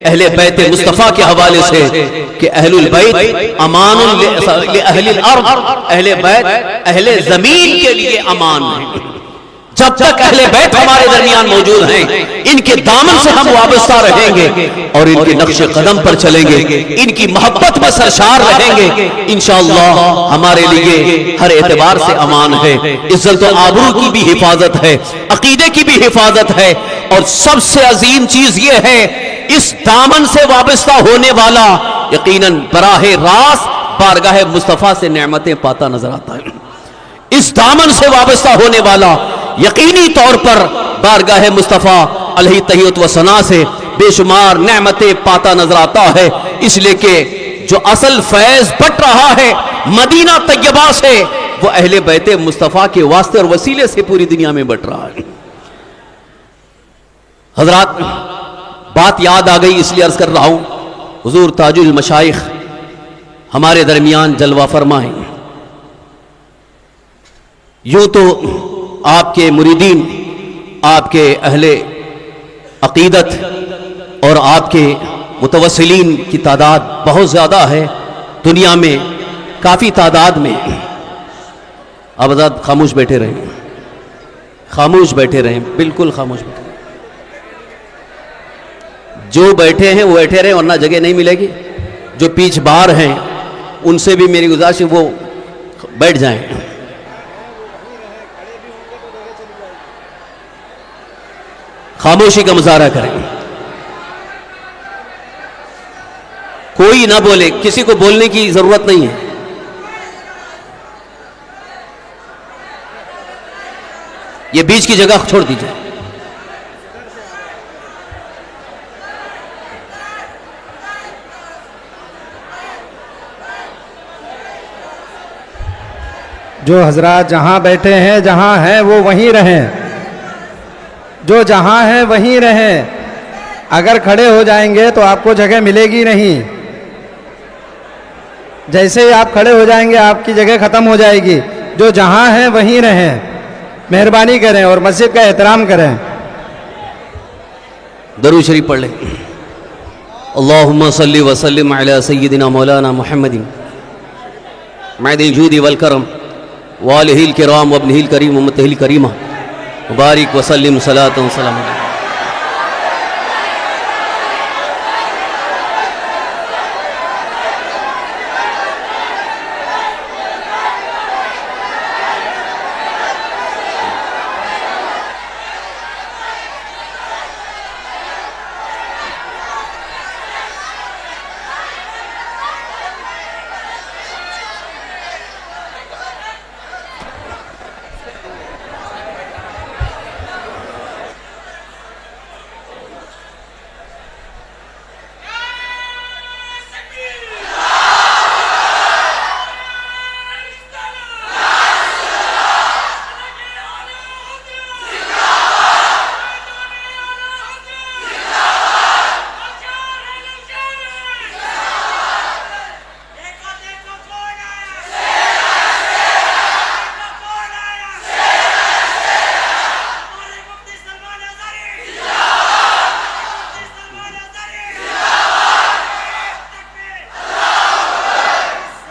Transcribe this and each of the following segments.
اہل بیت مصطفیٰ کے حوالے سے کہ اہل البیت امان لأہل الارض، اہل بیت اہل زمین کے لیے امان ہے۔ جب تک اہل بیت ہمارے درمیان موجود ہیں ان کے دامن سے ہم وابستہ رہیں گے اور ان کے نقش قدم پر چلیں گے، ان کی محبت میں سرشار رہیں گے، انشاءاللہ ہمارے لیے ہر اعتبار سے امان ہے۔ عزت و آبرو کی بھی حفاظت ہے، عقیدے کی بھی حفاظت ہے، اور سب سے عظیم چیز یہ ہے اس دامن سے وابستہ ہونے والا یقیناً براہ راست بارگاہ مصطفیٰ سے نعمتیں پاتا نظر آتا ہے۔ اس دامن سے وابستہ ہونے والا یقینی طور پر بارگاہ مصطفیٰ علیہ تحیت و ثنا سے بے شمار نعمتیں پاتا نظر آتا ہے، اس لیے کہ جو اصل فیض بٹ رہا ہے مدینہ طیبہ سے وہ اہل بیت مصطفیٰ کے واسطے اور وسیلے سے پوری دنیا میں بٹ رہا ہے۔ حضرات بات یاد آ گئی اس لیے عرض کر رہا ہوں، حضور تاج المشائخ ہمارے درمیان جلوہ فرما ہیں۔ یوں تو آپ کے مریدین، آپ کے اہل عقیدت اور آپ کے متوسلین کی تعداد بہت زیادہ ہے دنیا میں، کافی تعداد میں۔ آپ حضرات خاموش بیٹھے رہیں، خاموش بیٹھے رہیں، بالکل خاموش بیٹھے رہیں۔ جو بیٹھے ہیں وہ بیٹھے رہیں ورنہ جگہ نہیں ملے گی۔ جو پیچھے باہر ہیں ان سے بھی میری گزارش ہے وہ بیٹھ جائیں۔ خاموشی کا مظاہرہ کریں، کوئی نہ بولے، کسی کو بولنے کی ضرورت نہیں ہے۔ یہ بیچ کی جگہ چھوڑ دیجئے۔ جو حضرات جہاں بیٹھے ہیں، جہاں ہیں وہ وہیں رہیں، جو جہاں ہیں وہیں رہیں۔ اگر کھڑے ہو جائیں گے تو آپ کو جگہ ملے گی نہیں، جیسے ہی آپ کھڑے ہو جائیں گے آپ کی جگہ ختم ہو جائے گی۔ جو جہاں ہیں وہیں رہیں، مہربانی کریں اور مسجد کا احترام کریں۔ درود شریف پڑھ لیں۔ اللہم صلی وسلم علی سیدنا مولانا محمد معدن الجود والکرم وآلہ الکرام وابنہ الکریم وامتہ الکریمہ مبارک وسلم صلاۃ و سلام علیہ۔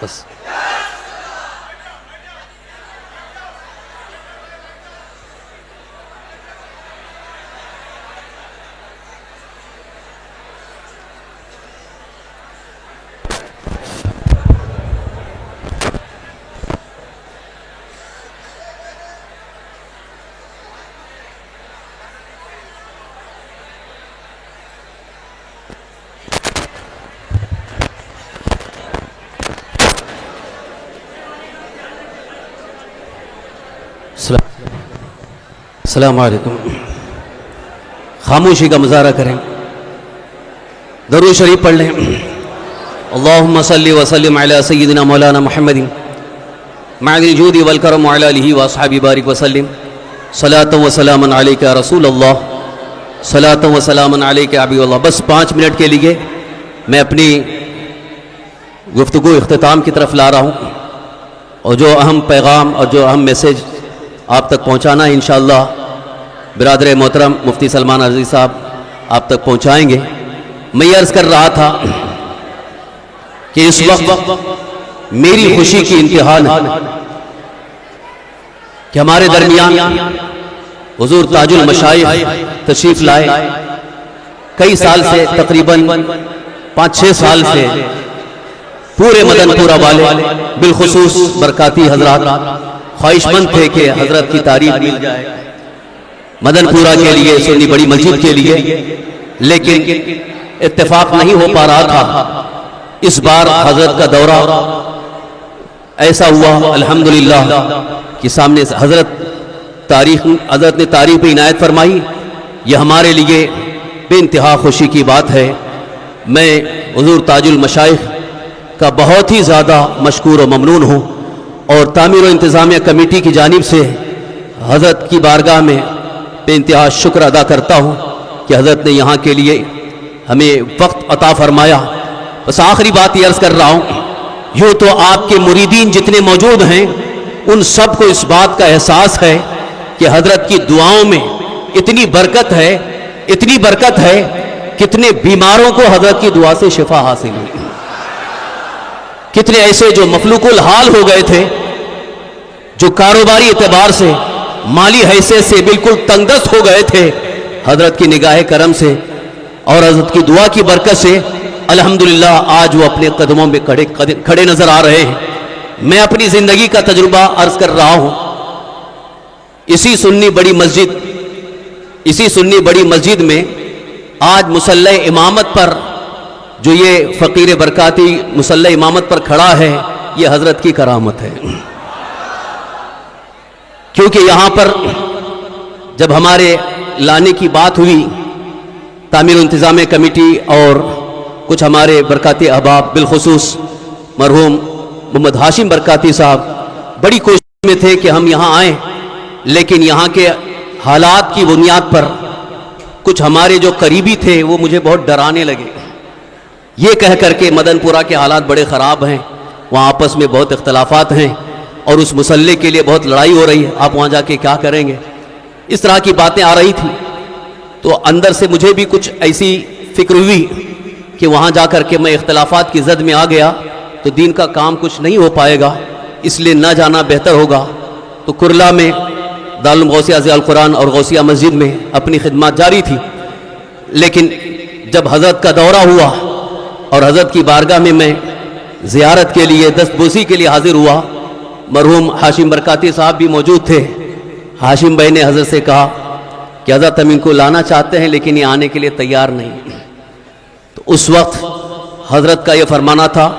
بس السلام علیکم۔ خاموشی کا مظاہرہ کریں، درود شریف پڑھ لیں۔ اللہم صلی وسلم علی سیدنا مولانا محمد معدن الجود والکرم وعلی آلہ واصحابہ بارک وسلم صلاۃ و سلام علیک یا رسول اللہ، صلاۃ و سلام علیک یا حبیب اللہ۔ بس 5 منٹ کے لیے میں اپنی گفتگو اختتام کی طرف لا رہا ہوں، اور جو اہم پیغام اور جو اہم میسیج آپ تک پہنچانا ہے انشاءاللہ برادر محترم مفتی سلمان عزیز صاحب آپ تک پہنچائیں گے۔ میں یہ عرض کر رہا تھا کہ اس وقت میری خوشی کی انتہا نہیں کہ ہمارے درمیان حضور تاج المشائخ تشریف لائے. کئی سال سے، تقریباً 5-6 سال سے پورے مدن پورہ والے بالخصوص برکاتی حضرات خواہش مند تھے کہ حضرت کی تعریف مل جائے مدن پورہ کے لیے، سنی بڑی مسجد کے لیے، لیکن اتفاق نہیں ہو پا رہا تھا. اس بار حضرت کا دورہ ایسا ہوا الحمدللہ کہ سامنے سے حضرت نے تاریخ پہ عنایت فرمائی. یہ ہمارے لیے بے انتہا خوشی کی بات ہے. میں حضور تاج المشائخ کا بہت ہی زیادہ مشکور و ممنون ہوں، اور تعمیر و انتظامیہ کمیٹی کی جانب سے حضرت کی بارگاہ میں بے انتہا شکر ادا کرتا ہوں کہ حضرت نے یہاں کے لیے ہمیں وقت عطا فرمایا. بس آخری بات یہ عرض کر رہا ہوں، یوں تو آپ کے مریدین جتنے موجود ہیں ان سب کو اس بات کا احساس ہے کہ حضرت کی دعاؤں میں اتنی برکت ہے، کتنے بیماروں کو حضرت کی دعا سے شفا حاصل ہوئی، کتنے ایسے جو مفلوق الحال ہو گئے تھے، جو کاروباری اعتبار سے، مالی حیثیت سے بالکل تنگ دست ہو گئے تھے، حضرت کی نگاہ کرم سے اور حضرت کی دعا کی برکت سے الحمدللہ آج وہ اپنے قدموں میں کھڑے نظر آ رہے ہیں. میں اپنی زندگی کا تجربہ عرض کر رہا ہوں. اسی سنی بڑی مسجد میں آج مصلی امامت پر جو یہ فقیر برکاتی مصلی امامت پر کھڑا ہے، یہ حضرت کی کرامت ہے. کیونکہ یہاں پر جب ہمارے لانے کی بات ہوئی، تعمیر و انتظامیہ کمیٹی اور کچھ ہمارے برکاتی احباب بالخصوص مرحوم محمد ہاشم برکاتی صاحب بڑی کوشش میں تھے کہ ہم یہاں آئیں، لیکن یہاں کے حالات کی بنیاد پر کچھ ہمارے جو قریبی تھے وہ مجھے بہت ڈرانے لگے، یہ کہہ کر کے مدن پورہ کے حالات بڑے خراب ہیں، وہاں آپس میں بہت اختلافات ہیں اور اس مسلح کے لیے بہت لڑائی ہو رہی ہے، آپ وہاں جا کے کیا کریں گے. اس طرح کی باتیں آ رہی تھیں. تو اندر سے مجھے بھی کچھ ایسی فکر ہوئی کہ وہاں جا کر کے میں اختلافات کی زد میں آ گیا تو دین کا کام کچھ نہیں ہو پائے گا، اس لیے نہ جانا بہتر ہوگا. تو کرلا میں دارالعلوم غوثیہ ضیاء القرآن اور غوثیہ مسجد میں اپنی خدمات جاری تھی. لیکن جب حضرت کا دورہ ہوا اور حضرت کی بارگاہ میں زیارت کے لیے، دست بوسی کے لیے حاضر ہوا، مرحوم ہاشم برکاتی صاحب بھی موجود تھے. ہاشم بھائی نے حضرت سے کہا کہ حضرت ہم ان کو لانا چاہتے ہیں لیکن یہ آنے کے لیے تیار نہیں. تو اس وقت حضرت کا یہ فرمانا تھا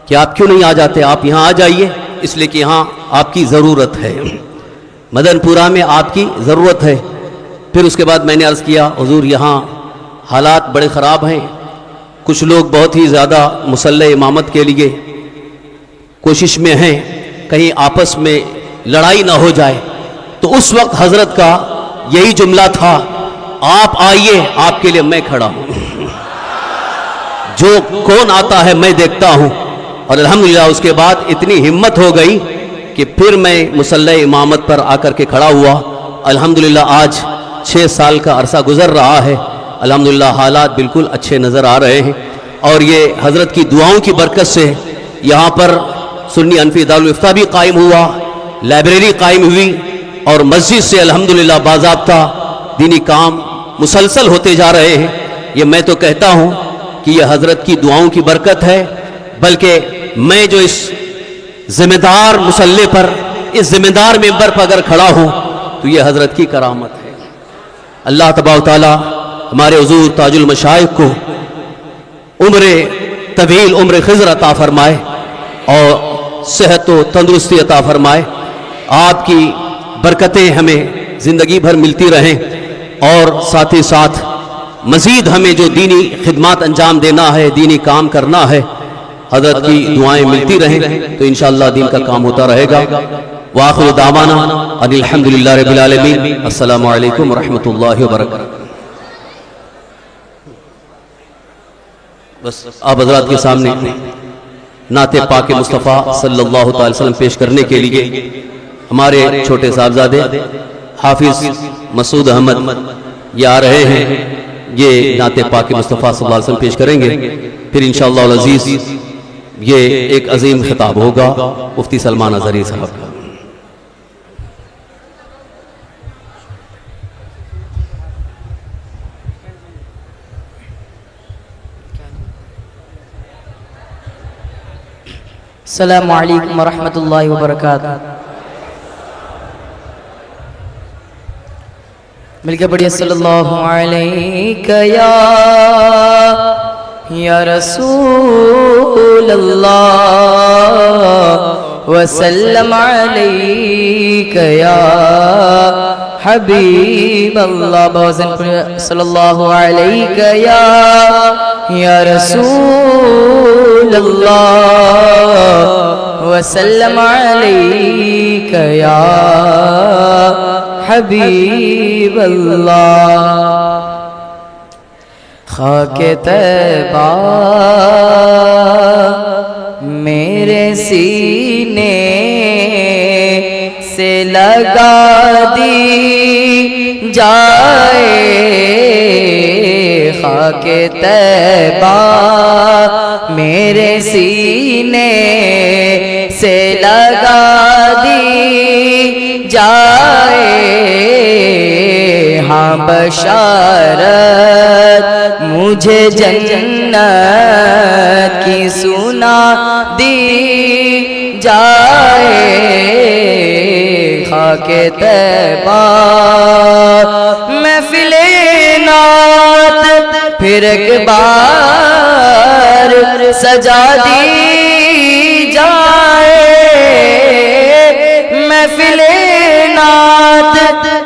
کہ آپ کیوں نہیں آ جاتے، آپ یہاں آ جائیے، اس لیے کہ یہاں آپ کی ضرورت ہے، مدن پورہ میں آپ کی ضرورت ہے. پھر اس کے بعد میں نے عرض کیا حضور یہاں حالات بڑے خراب ہیں، کچھ لوگ بہت ہی زیادہ مصلی امامت کے لیے کوشش میں ہیں، کہیں آپس میں لڑائی نہ ہو جائے. تو اس وقت حضرت کا یہی جملہ تھا، آپ آئیے، آپ کے لیے میں کھڑا ہوں، جو کون آتا ہے میں دیکھتا ہوں. اور الحمدللہ اس کے بعد اتنی ہمت ہو گئی کہ پھر میں مصلی امامت پر آ کر کے کھڑا ہوا. الحمدللہ آج 6 سال کا عرصہ گزر رہا ہے، الحمدللہ حالات بالکل اچھے نظر آ رہے ہیں. اور یہ حضرت کی دعاؤں کی برکت سے یہاں پر سنی انفی دارالفتہ بھی قائم ہوا، لائبریری قائم ہوئی، اور مسجد سے الحمدللہ باضابطہ دینی کام مسلسل ہوتے جا رہے ہیں. یہ میں تو کہتا ہوں کہ یہ حضرت کی دعاؤں کی برکت ہے، بلکہ میں جو اس ذمہ دار مسلح پر، اس ذمہ دار ممبر پر اگر کھڑا ہوں تو یہ حضرت کی کرامت ہے. اللہ تبارک و تعالی ہمارے حضور تاج المشائخ کو عمر طویل، عمر خضر عطا فرمائے اور صحت و تندرستی عطا فرمائے. آپ کی برکتیں ہمیں زندگی بھر ملتی رہیں، اور ساتھ ہی ساتھ مزید ہمیں جو دینی خدمات انجام دینا ہے، دینی کام کرنا ہے، حضرت کی دعائیں ملتی رہیں تو انشاءاللہ دین کا کام ہوتا رہے گا. وآخر دعوانا ان الحمدللہ رب العالمین. السلام علیکم ورحمۃ اللہ وبرکاتہ. بس آپ حضرات کے سامنے نعت پاک مصطفیٰ صلی اللہ تعالی وسلم پیش کرنے کے لیے ہمارے چھوٹے صاحبزادے حافظ مسعود احمد یہ آ رہے ہیں. یہ نعت پاک مصطفیٰ صلی اللہ علیہ وسلم پیش کریں گے، پھر انشاءاللہ العزیز یہ ایک عظیم خطاب ہوگا مفتی سلمان اظہری صاحب کا۔ السلام علیکم ورحمۃ اللہ وبرکاتہ۔ مل کے پڑھیے صلی اللہ علیہ یا رسول اللہ وسلم علیہ یا حبیب اللہ، بوزن پڑھیے صلی اللہ علیہ یا رسول اللہ وسلم علیک یا حبیب اللہ۔ خاک طیبہ میرے سینے سے لگا دی جائے، خاک طیبہ میرے سینے سے لگا دی جائے، ہاں بشارت مجھے جنت کی سنا دی جائے، خاک طیبہ محفل نعت پھر ایک بار سجا دی جائے، محفل نعت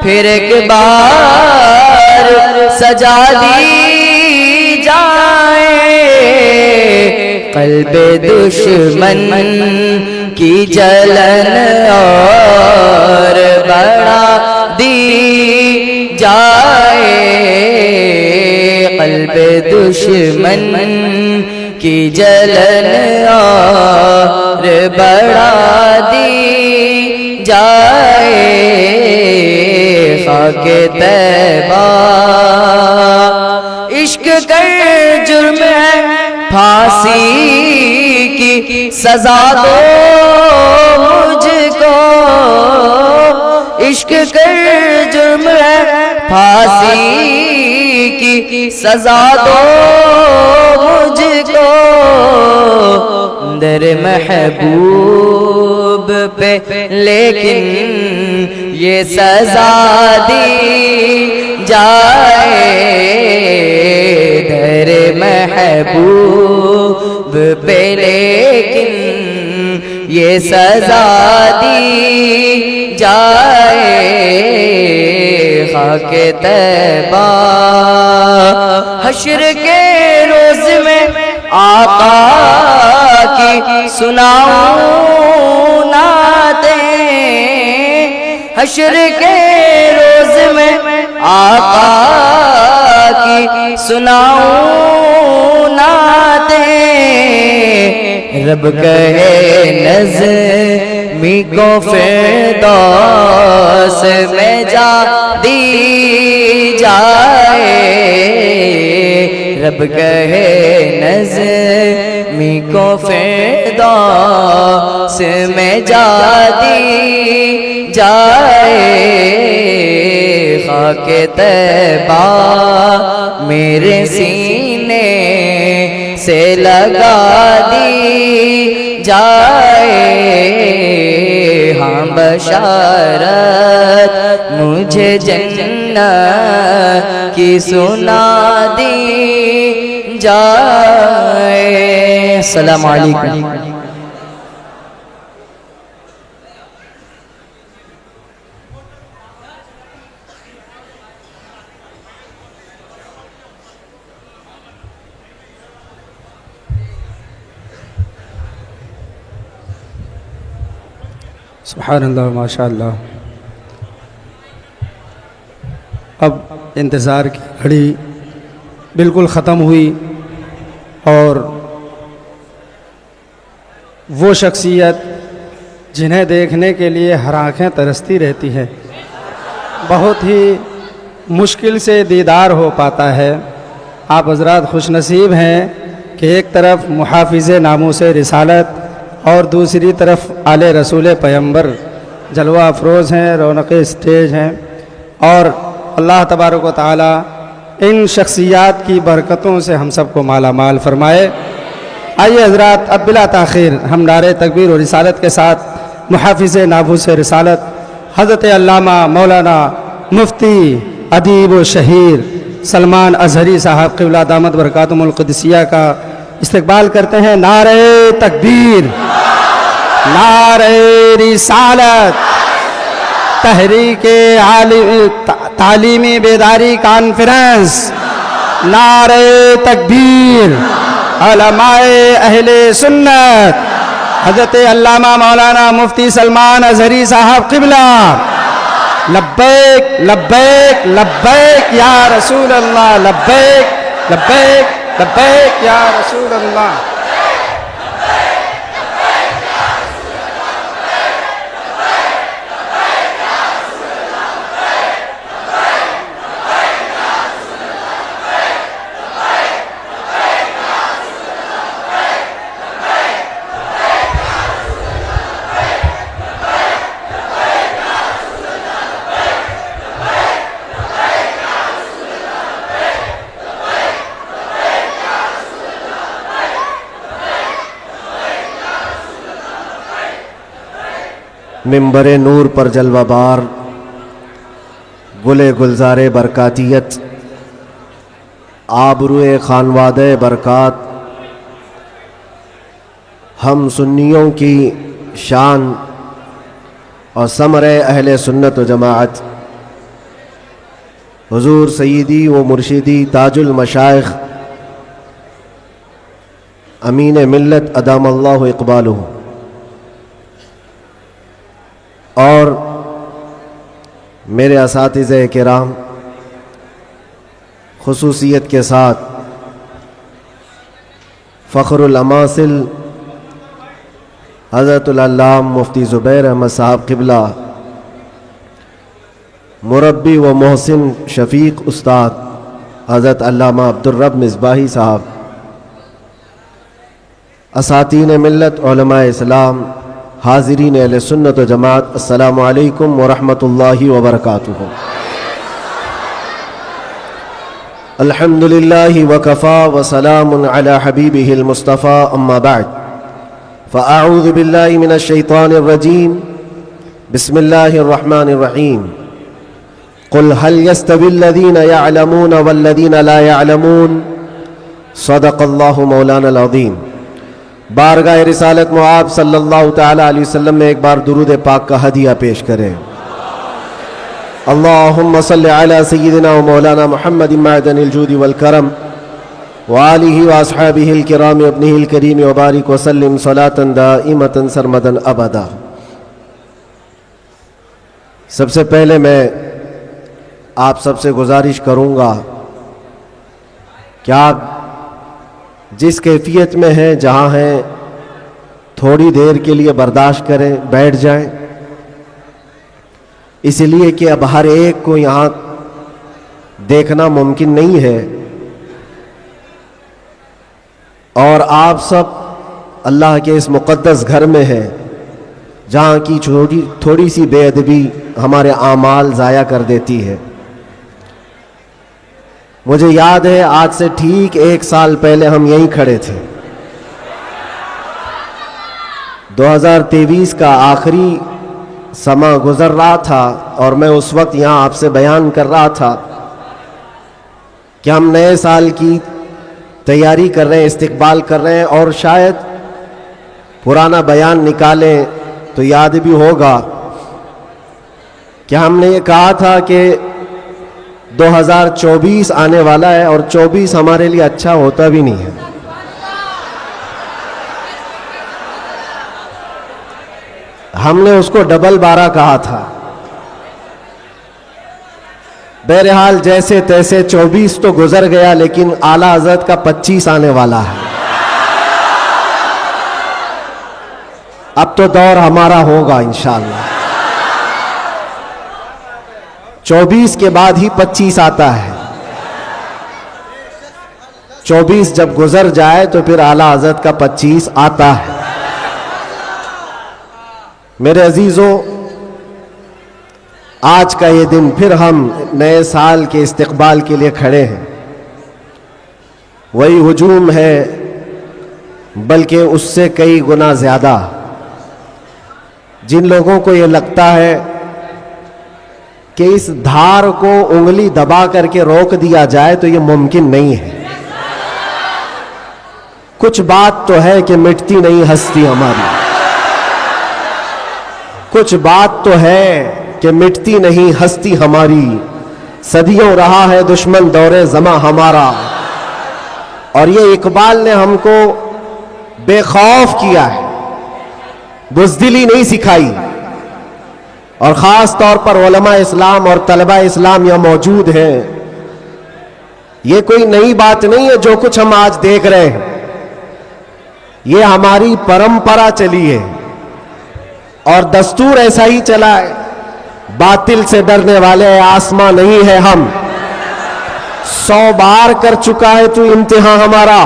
پھر ایک بار سجا دی جائے، قلب دشمن کی جلن اور بڑھا دی جائے، قلب دشمن کی جلن اور بڑھا دی جائے، خاک طیبہ عشق کر جرم ہے پھانسی کی سزا دو مجھ کو، عشق کر جرم ہے پھانسی کی سزا دو مجھ کو، در محبوب پہ لیکن یہ سزا دی جائے، در محبوب پہ لیکن یہ سزا دی جائے، خاک طیبہ حشر کے روز میں آقا کی سناؤں نعتیں، حشر کے روز میں آقا کی سناؤں نعتیں، رب کہے نظمی کو فردوس میں جا دی جائے، رب کہے نظمی کو فردوس میں جا دی جائے، خاک طیبہ میرے سینے سے لگا دی جائے، ہاں بشارت مجھے جنت کی سنا دی جائے۔ السلام علیکم۔ سبحان اللہ ماشاء اللہ۔ اب انتظار کی گھڑی بالکل ختم ہوئی اور وہ شخصیت جنہیں دیکھنے کے لیے ہر آنکھیں ترستی رہتی ہیں، بہت ہی مشکل سے دیدار ہو پاتا ہے، آپ حضرات خوش نصیب ہیں کہ ایک طرف محافظ ناموس رسالت اور دوسری طرف آل رسول پیغمبر جلوہ افروز ہیں، رونق اسٹیج ہیں، اور اللہ تبارک و تعالی ان شخصیات کی برکتوں سے ہم سب کو مالا مال فرمائے۔ آئیے حضرات، اب بلا تاخیر ہم نعرہ تکبیر و رسالت کے ساتھ محافظ ناموس رسالت حضرت علامہ مولانا مفتی ادیب و شہیر سلمان ازہری صاحب قبلہ دامت برکاتہم القدسیہ کا استقبال کرتے ہیں۔ نعرہ تکبیر، نعرہ رسالت، تحریک تعلیمی بیداری کانفرنس، نعرہ تکبیر، علماء اہل سنت حضرت علامہ مولانا مفتی سلمان ازہری صاحب قبلہ، لبیک لبیک لبیک یا رسول اللہ، لبیک لبیک لبیک یا رسول اللہ۔ منبر نور پر جلوہ بار گل گلزار برکاتیت، آبروئے خانواد برکات، ہم سنیوں کی شان اور ثمر اہل سنت و جماعت، حضور سیدی و مرشدی تاج المشائخ امین ملت ادام اللہ اقبالہ، اور میرے اساتذہ کرام، خصوصیت کے ساتھ فخر الاماثل حضرت العلامہ مفتی زبیر احمد صاحب قبلہ، مربی و محسن شفیق استاد حضرت علامہ عبدالرب مصباحی صاحب، اساتین ملت، علماء اسلام، حاضرین اہل سنت و جماعت، السلام علیکم ورحمۃ اللہ وبرکاتہ۔ الحمد للہ وکفا وسلام علی حبیبہ المصطفیٰ، اما بعد فاعوذ باللہ من الشیطان الرجیم، بسم اللہ الرحمن الرحیم۔ قل هل يستوي الذین يعلمون والذین لا يعلمون، صدق اللہ مولانا العظیم۔ بارگاہ رسالت معاب صلی اللہ تعالی علیہ وسلم میں ایک بار درود پاک کا ہدیہ پیش کریں۔ اللہم صلی علی سیدنا و مولانا محمد معدن الجود والکرم وآلہ واصحابہ الکرام ابنہ الکریم وبارک وسلم صلاة دائمة سرمدا ابدا۔ سب سے پہلے میں آپ سب سے گزارش کروں گا کہ آپ جس کیفیت میں ہیں، جہاں ہیں، تھوڑی دیر کے لیے برداشت کریں، بیٹھ جائیں، اس لیے کہ اب ہر ایک کو یہاں دیکھنا ممکن نہیں ہے، اور آپ سب اللہ کے اس مقدس گھر میں ہیں جہاں کی تھوڑی سی بے ادبی ہمارے اعمال ضائع کر دیتی ہے۔ مجھے یاد ہے آج سے ٹھیک 1 سال پہلے ہم یہیں کھڑے تھے، 2023 کا آخری سماں گزر رہا تھا، اور میں اس وقت یہاں آپ سے بیان کر رہا تھا کہ ہم نئے سال کی تیاری کر رہے ہیں، استقبال کر رہے ہیں، اور شاید پرانا بیان نکالیں تو یاد بھی ہوگا کہ ہم نے یہ کہا تھا کہ 2024 آنے والا ہے، اور 24 ہمارے لیے اچھا ہوتا بھی نہیں ہے۔ ہم نے اس کو ڈبل 12 کہا تھا۔ بہرحال جیسے تیسے 24 تو گزر گیا، لیکن اعلیٰ حضرت کا 25 آنے والا ہے۔ اب تو دور ہمارا ہوگا انشاءاللہ۔ 24 کے بعد ہی 25 آتا ہے۔ 24 جب گزر جائے تو پھر اعلیٰ حضرت کا 25 آتا ہے۔ میرے عزیزوں، آج کا یہ دن پھر ہم نئے سال کے استقبال کے لیے کھڑے ہیں۔ وہی ہجوم ہے بلکہ اس سے کئی گنا زیادہ۔ جن لوگوں کو یہ لگتا ہے کہ اس دھار کو انگلی دبا کر کے روک دیا جائے تو یہ ممکن نہیں ہے۔ کچھ بات تو ہے کہ مٹتی نہیں ہستی ہماری، کچھ بات تو ہے کہ مٹتی نہیں ہستی ہماری، صدیوں رہا ہے دشمن دور زماں ہمارا۔ اور یہ اقبال نے ہم کو بے خوف کیا ہے، بزدلی نہیں سکھائی۔ اور خاص طور پر علماء اسلام اور طلباء اسلام یہاں موجود ہیں، یہ کوئی نئی بات نہیں ہے جو کچھ ہم آج دیکھ رہے ہیں، یہ ہماری پرمپرا چلی ہے اور دستور ایسا ہی چلا ہے۔ باطل سے ڈرنے والے آسماں نہیں ہے ہم، 100 بار کر چکا ہے تو امتحان ہمارا،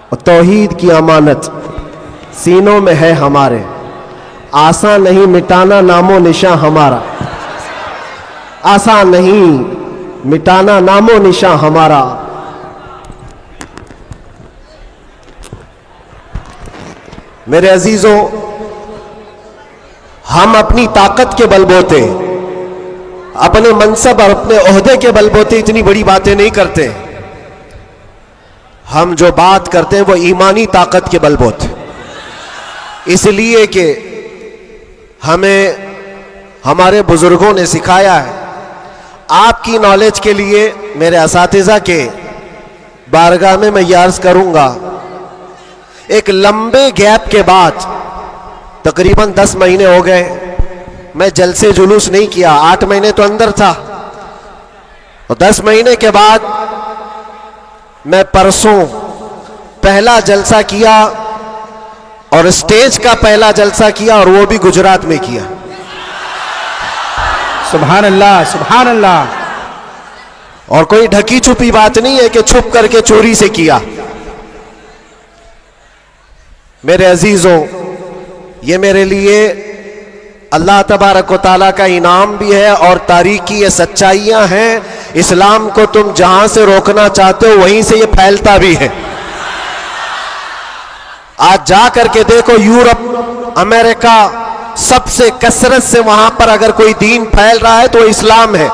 اور توحید کی امانت سینوں میں ہے ہمارے، آسان نہیں مٹانا نام و نشاں ہمارا، آسان نہیں مٹانا نام و نشاں ہمارا۔ میرے عزیزوں، ہم اپنی طاقت کے بل بوتے، اپنے منصب اور اپنے عہدے کے بل بوتے اتنی بڑی باتیں نہیں کرتے۔ ہم جو بات کرتے ہیں وہ ایمانی طاقت کے بل بوتے، اس لیے کہ ہمیں ہمارے بزرگوں نے سکھایا ہے۔ آپ کی نالج کے لیے میرے اساتذہ کے بارگاہ میں یہ عرض کروں گا، ایک لمبے گیپ کے بعد تقریباً 10 مہینے ہو گئے، میں جلسے جلوس نہیں کیا، 8 مہینے تو اندر تھا، اور 10 مہینے کے بعد میں پرسوں پہلا جلسہ کیا، اور اسٹیج کا پہلا جلسہ کیا، اور وہ بھی گجرات میں کیا۔ سبحان اللہ، سبحان اللہ۔ اور کوئی ڈھکی چھپی بات نہیں ہے کہ چھپ کر کے چوری سے کیا۔ میرے عزیزوں، یہ میرے لیے اللہ تبارک و تعالیٰ کا انعام بھی ہے، اور تاریخ کی یہ سچائیاں ہیں۔ اسلام کو تم جہاں سے روکنا چاہتے ہو وہیں سے یہ پھیلتا بھی ہے۔ آج جا کر کے دیکھو، یورپ، امریکہ، سب سے کثرت سے وہاں پر اگر کوئی دین پھیل رہا ہے تو اسلام ہے۔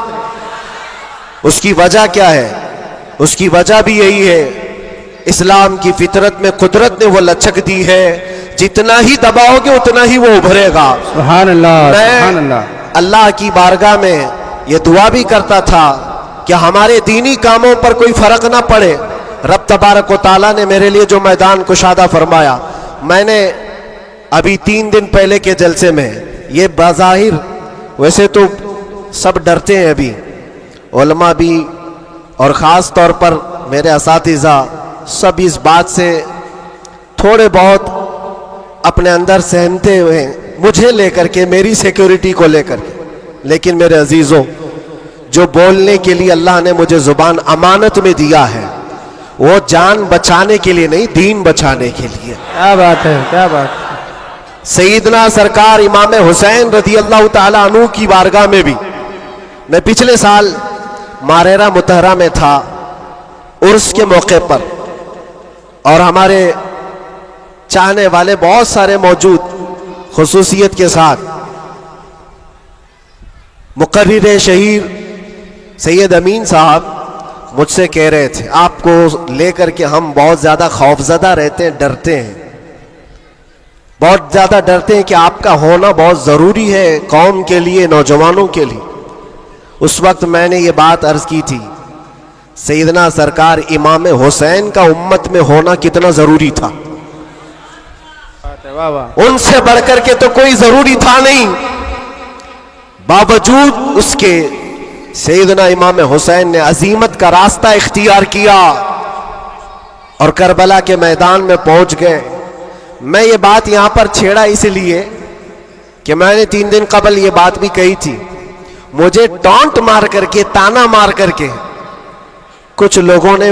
اس کی وجہ کیا ہے؟ اس کی وجہ بھی یہی ہے، اسلام کی فطرت میں قدرت نے وہ لچک دی ہے، جتنا ہی دباؤ گے اتنا ہی وہ ابھرے گا۔ سبحان اللہ، سبحان میں اللہ۔ اللہ کی بارگاہ میں یہ دعا بھی کرتا تھا کہ ہمارے دینی کاموں پر کوئی فرق نہ پڑے۔ رب تبارک و تعالیٰ نے میرے لیے جو میدان کشادہ فرمایا، میں نے ابھی 3 دن پہلے کے جلسے میں، یہ بظاہر ویسے تو سب ڈرتے ہیں ابھی، علماء بھی اور خاص طور پر میرے اساتذہ سب اس بات سے تھوڑے بہت اپنے اندر سہمتے ہوئے، مجھے لے کر کے، میری سیکیورٹی کو لے کر کے۔ لیکن میرے عزیزوں، جو بولنے کے لیے اللہ نے مجھے زبان امانت میں دیا ہے، وہ جان بچانے کے لیے نہیں، دین بچانے کے لیے۔ کیا بات ہے، کیا بات ہے۔ سیدنا سرکار امام حسین رضی اللہ تعالیٰ عنہ کی بارگاہ میں بھی میں پچھلے سال ماریرا متحرہ میں تھا، عرس کے موقع پر، اور ہمارے چاہنے والے بہت سارے موجود، خصوصیت کے ساتھ مقرر شہیر سید امین صاحب مجھ سے کہہ رہے تھے، آپ کو لے کر کے ہم بہت زیادہ خوفزدہ رہتے ہیں، ڈرتے ہیں، بہت زیادہ ڈرتے ہیں کہ آپ کا ہونا بہت ضروری ہے قوم کے لیے، نوجوانوں کے لیے۔ اس وقت میں نے یہ بات عرض کی تھی، سیدنا سرکار امام حسین کا امت میں ہونا کتنا ضروری تھا، واہ واہ۔ ان سے بڑھ کر کے تو کوئی ضروری تھا نہیں، باوجود اس کے سیدنا امام حسین نے عظیمت کا راستہ اختیار کیا اور کربلا کے میدان میں پہنچ گئے۔ میں یہ بات یہاں پر چھیڑا اس لیے کہ میں نے 3 دن قبل یہ بات بھی کہی تھی، مجھے ٹانٹ مار کر کے، تانا مار کر کے کچھ لوگوں نے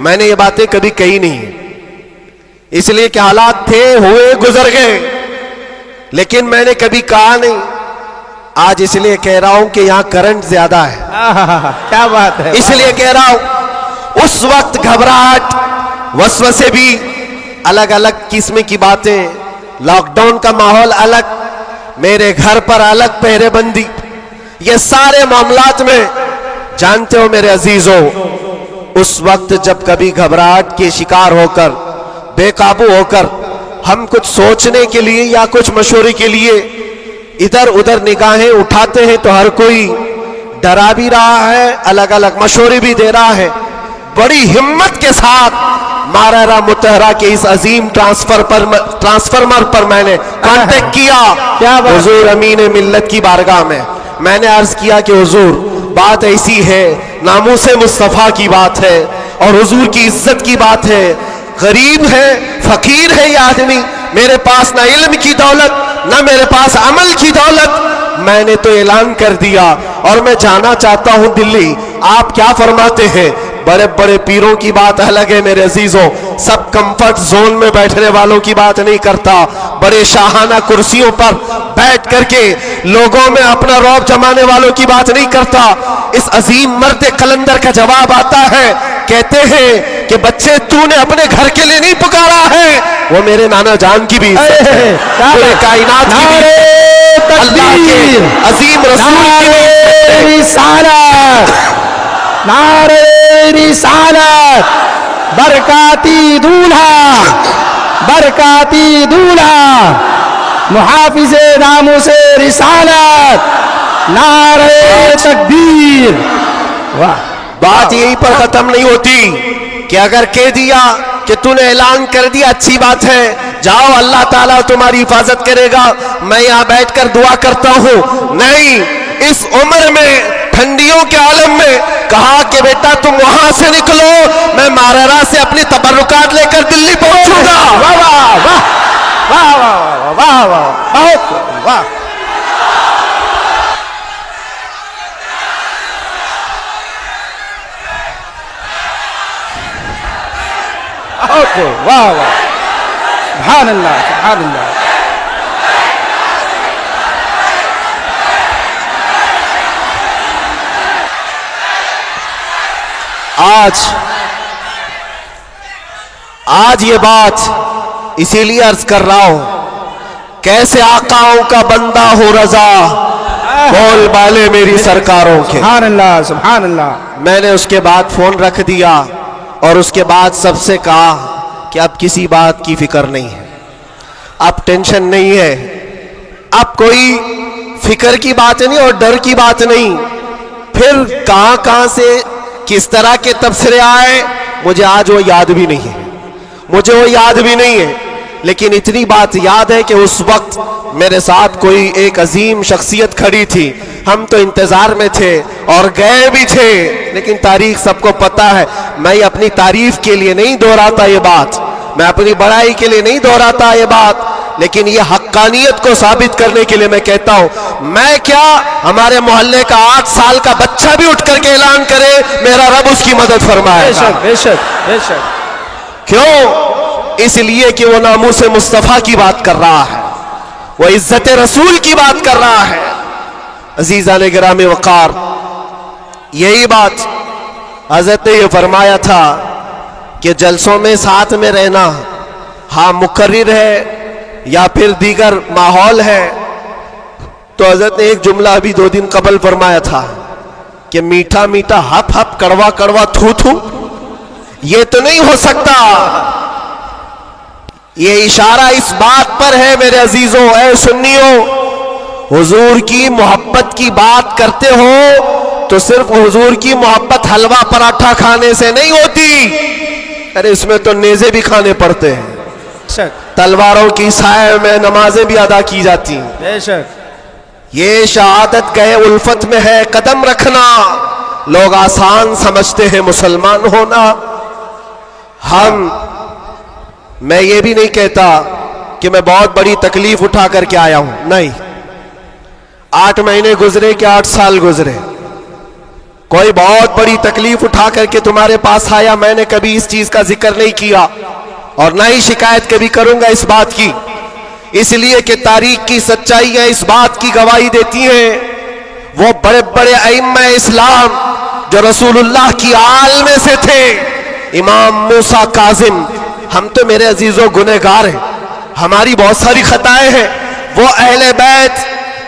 میں نے یہ باتیں کبھی کہی نہیں ہیں، اس لیے کہ حالات تھے، ہوئے، گزر گئے، لیکن میں نے کبھی کہا نہیں. آج اس لیے کہہ رہا ہوں کہ یہاں کرنٹ زیادہ ہے، کیا بات ہے. اس لیے کہہ رہا ہوں. اس وقت گھبراہٹ، وسوسے بھی، الگ الگ قسم کی باتیں، لاک ڈاؤن کا ماحول الگ، میرے گھر پر الگ پہرے بندی، یہ سارے معاملات میں جانتے ہو میرے عزیزوں، اس وقت جب کبھی گھبراہٹ کے شکار ہو کر، بے قابو ہو کر ہم کچھ سوچنے کے لیے یا کچھ مشورے کے لیے ادھر ادھر نگاہیں اٹھاتے ہیں تو ہر کوئی ڈرا بھی رہا ہے، الگ الگ مشورے بھی دے رہا ہے. بڑی ہمت کے ساتھ مارارا متحرہ کے اس عظیم ٹرانسفارمر پر میں نے کانٹیکٹ کیا حضور امین ملت کی بارگاہ میں نے عرض کیا کہ حضور بات ایسی ہے، ناموس مصطفیٰ کی بات ہے اور حضور کی عزت کی بات ہے، غریب ہے، فقیر ہے یہ آدمی، میرے پاس نہ علم کی دولت نہ میرے پاس عمل کی دولت. میں نے تو اعلان کر دیا اور میں جانا چاہتا ہوں دلی. آپ کیا فرماتے ہیں؟ بڑے بڑے پیروں کی بات الگ ہے میرے عزیزوں، سب کمفرٹ زون میں بیٹھنے والوں کی بات نہیں کرتا، بڑے شاہانہ کرسیوں پر بیٹھ کر کے لوگوں میں اپنا رعب جمانے والوں کی بات نہیں کرتا. اس عظیم مرد قلندر کا جواب آتا ہے، کہتے ہیں کہ بچے تو نے اپنے گھر کے لیے نہیں پکارا ہے، وہ میرے نانا جان کی بھی عزت ہے، پورے کائنات کی بھی، اللہ کے عظیم رسول کی بھی رسالت، نعرہ رسالت، برکاتی دولہا، برکاتی دولہا، محافظ ناموس رسالت، نعرہ تکبیر. واہ. بات یہی پر ختم نہیں ہوتی کہ اگر کہہ دیا کہ تو نے اعلان کر دیا اچھی بات ہے، جاؤ اللہ تعالیٰ تمہاری حفاظت کرے گا، میں یہاں بیٹھ کر دعا کرتا ہوں. نہیں، اس عمر میں ٹھنڈیوں کے عالم میں کہا کہ بیٹا تم وہاں سے نکلو، میں مارارا سے اپنی تبرکات لے کر دلی پہنچوں گا. واہ واہ واہ واہ واہ واہ واہ، بہت واہ. واہ واہ، سبحان اللہ سبحان اللہ. آج یہ بات اسی لیے عرض کر رہا ہوں، کیسے آقاؤں کا بندہ ہو رضا، بول بالے میری سرکاروں کے. سبحان اللہ سبحان اللہ. میں نے اس کے بعد فون رکھ دیا اور اس کے بعد سب سے کہا کہ اب کسی بات کی فکر نہیں ہے، اب ٹینشن نہیں ہے، اب کوئی فکر کی بات نہیں اور ڈر کی بات نہیں. پھر کہاں سے کس طرح کے تبصرے آئے مجھے آج وہ یاد بھی نہیں ہے، لیکن اتنی بات یاد ہے کہ اس وقت میرے ساتھ کوئی ایک عظیم شخصیت کھڑی تھی، ہم تو انتظار میں تھے اور گئے بھی تھے، لیکن تاریخ سب کو پتا ہے. میں اپنی تعریف کے لیے نہیں دہراتا یہ بات، میں اپنی بڑائی کے لیے نہیں دہراتا یہ بات، لیکن یہ حقانیت کو ثابت کرنے کے لیے میں کہتا ہوں. میں کیا، ہمارے محلے کا 8 سال کا بچہ بھی اٹھ کر کے اعلان کرے میرا رب اس کی مدد فرمائے. بے شک بے شک بے شک. کیوں؟ اس لیے کہ وہ ناموس مصطفیٰ کی بات کر رہا ہے، وہ عزت رسول کی بات کر رہا ہے. عزیزان گرامی وقار، یہی بات حضرت نے یہ فرمایا تھا کہ جلسوں میں ساتھ میں رہنا، ہاں مقرر ہے یا پھر دیگر ماحول ہے، تو حضرت نے ایک جملہ ابھی 2 دن قبل فرمایا تھا کہ میٹھا میٹھا ہپ ہپ، کڑوا کڑوا تھو تھو، یہ تو نہیں ہو سکتا. یہ اشارہ اس بات پر ہے میرے عزیزوں، اے سنیوں، حضور کی محبت کی بات کرتے ہو تو صرف حضور کی محبت حلوہ پراٹھا کھانے سے نہیں ہوتی، ارے اس میں تو نیزے بھی کھانے پڑتے ہیں، تلواروں کی سائے میں نمازیں بھی ادا کی جاتی ہیں. بے شک. یہ شہادت گئے الفت میں ہے قدم رکھنا. لوگ آسان سمجھتے ہیں مسلمان ہونا. میں یہ بھی نہیں کہتا کہ میں بہت بڑی تکلیف اٹھا کر کے آیا ہوں، نہیں. 8 مہینے گزرے کہ 8 سال گزرے، کوئی بہت بڑی تکلیف اٹھا کر کے تمہارے پاس آیا، میں نے کبھی اس چیز کا ذکر نہیں کیا اور نہ ہی شکایت کبھی کروں گا اس بات کی، اس لیے کہ تاریخ کی سچائیاں اس بات کی گواہی دیتی ہیں وہ بڑے بڑے ائمہ اسلام جو رسول اللہ کی آل میں سے تھے، امام موسیٰ کاظم، ہم تو میرے عزیزوں گنہگار ہیں، ہماری بہت ساری خطائیں ہیں، وہ اہل بیت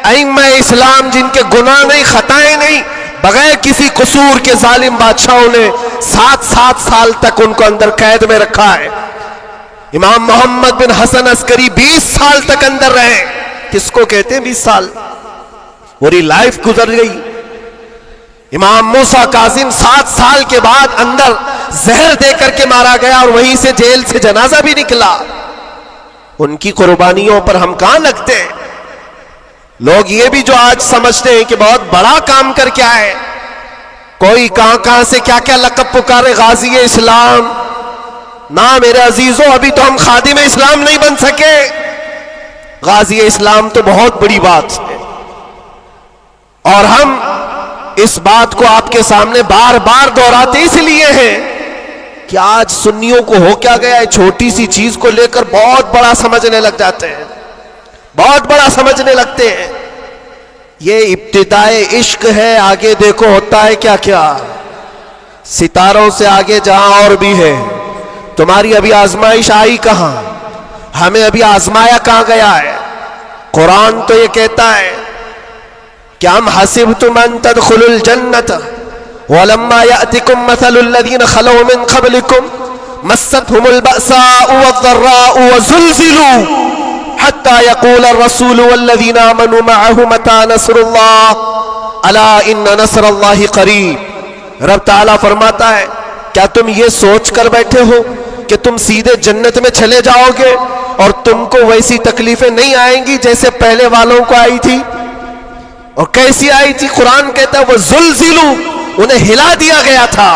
ائمہ اسلام جن کے گناہ نہیں، خطائیں نہیں، بغیر کسی قصور کے ظالم بادشاہوں نے 7 سال تک ان کو اندر قید میں رکھا ہے۔ امام محمد بن حسن عسکری 20 سال تک اندر رہے، کس کو کہتے ہیں 20 سال؟ پوری لائف گزر گئی۔ امام موسیٰ کاظم 7 سال کے بعد اندر زہر دے کر کے مارا گیا اور وہیں سے جیل سے جنازہ بھی نکلا۔ ان کی قربانیوں پر ہم کہاں لگتے ہیں؟ لوگ یہ بھی جو آج سمجھتے ہیں کہ بہت بڑا کام کر کے آئے، کوئی کہاں سے کیا کیا لقب پکارے، غازی اسلام، نہ میرے عزیزوں ابھی تو ہم خادم اسلام نہیں بن سکے۔ غازی اسلام تو بہت بڑی بات ہے، اور ہم اس بات کو آپ کے سامنے بار بار دہراتے اس لیے ہیں کہ آج سنیوں کو ہو کیا گیا ہے، چھوٹی سی چیز کو لے کر بہت بڑا سمجھنے لگ جاتے ہیں، بہت بڑا سمجھنے لگتے ہیں۔ یہ ابتدائے عشق ہے، آگے دیکھو ہوتا ہے کیا کیا، ستاروں سے آگے جہاں اور بھی ہے۔ تمہاری ابھی آزمائش آئی کہاں؟ ہمیں ابھی آزمایا کہاں گیا ہے؟ قرآن تو یہ کہتا ہے کہ ام حسبتم ان تدخلوا الجنة ولما يأتكم مثل الذين خلوا من قبلكم مستهم البأساء والضراء وزلزلوا حتى يقول الرسول والذين آمنوا معه متى نصر الله الا ان نصر الله قریب۔ رب تعالیٰ فرماتا ہے کیا تم یہ سوچ کر بیٹھے ہو کہ تم سیدھے جنت میں چلے جاؤ گے اور تم کو ویسی تکلیفیں نہیں آئیں گی جیسے پہلے والوں کو آئی تھی؟ اور کیسی آئی تھی؟ قرآن کہتا ہے وہ زلزلوا، انہیں ہلا دیا گیا تھا،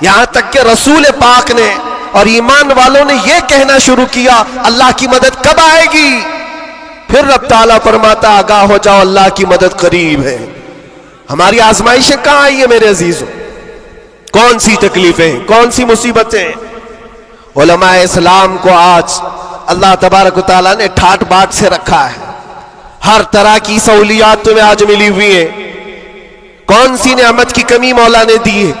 یہاں تک کہ رسول پاک نے اور ایمان والوں نے یہ کہنا شروع کیا اللہ کی مدد کب آئے گی؟ پھر رب تعالیٰ فرماتا آگاہ ہو جاؤ اللہ کی مدد قریب ہے۔ ہماری آزمائشیں کہاں آئی ہیں میرے عزیزوں؟ کون سی تکلیفیں، کون سی مصیبتیں؟ علماء اسلام کو آج اللہ تبارک و تعالیٰ نے ٹھاٹ باٹ سے رکھا ہے، ہر طرح کی سہولیات تمہیں آج ملی ہوئی ہیں، کون سی نعمت کی کمی مولا نے دی ہے؟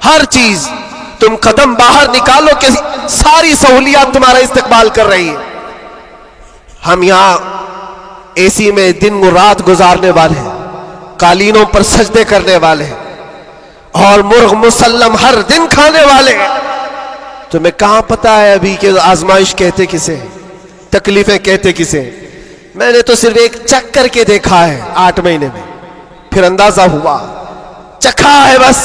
ہر چیز تم قدم باہر نکالو کہ ساری سہولیات تمہارا استقبال کر رہی ہے۔ ہم یہاں اے سی میں دن رات گزارنے والے ہیں، قالینوں پر سجدے کرنے والے ہیں اور مرغ مسلم ہر دن کھانے والے ہیں۔ تمہیں کہاں پتا ہے ابھی کہ آزمائش کہتے کسے ہیں، تکلیفیں کہتے کسے ہیں؟ میں نے تو صرف ایک چک کر کے دیکھا ہے 8 مہینے میں، پھر اندازہ ہوا، چکھا ہے بس،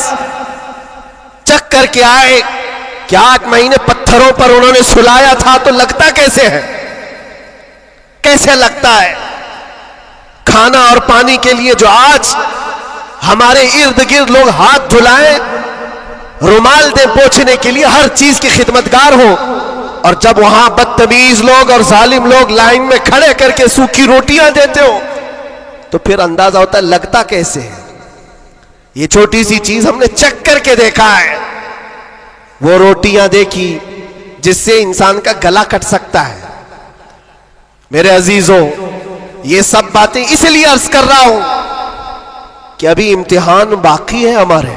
چک کر کے آئے کہ 8 مہینے پتھروں پر انہوں نے سلایا تھا تو لگتا کیسے ہے، کیسے لگتا ہے؟ کھانا اور پانی کے لیے جو آج ہمارے ارد گرد لوگ ہاتھ دھلائیں، رومال دیں پوچھنے کے لیے، ہر چیز کی خدمتگار ہو، اور جب وہاں بدتمیز لوگ اور ظالم لوگ لائن میں کھڑے کر کے سوکھی روٹیاں دیتے ہو تو پھر اندازہ ہوتا ہے لگتا کیسے ہے۔ یہ چھوٹی سی چیز ہم نے چک کر کے دیکھا ہے، وہ روٹیاں دیکھی جس سے انسان کا گلا کٹ سکتا ہے۔ میرے عزیزوں، یہ سب باتیں اس لیے عرض کر رہا ہوں کہ ابھی امتحان باقی ہے ہمارے۔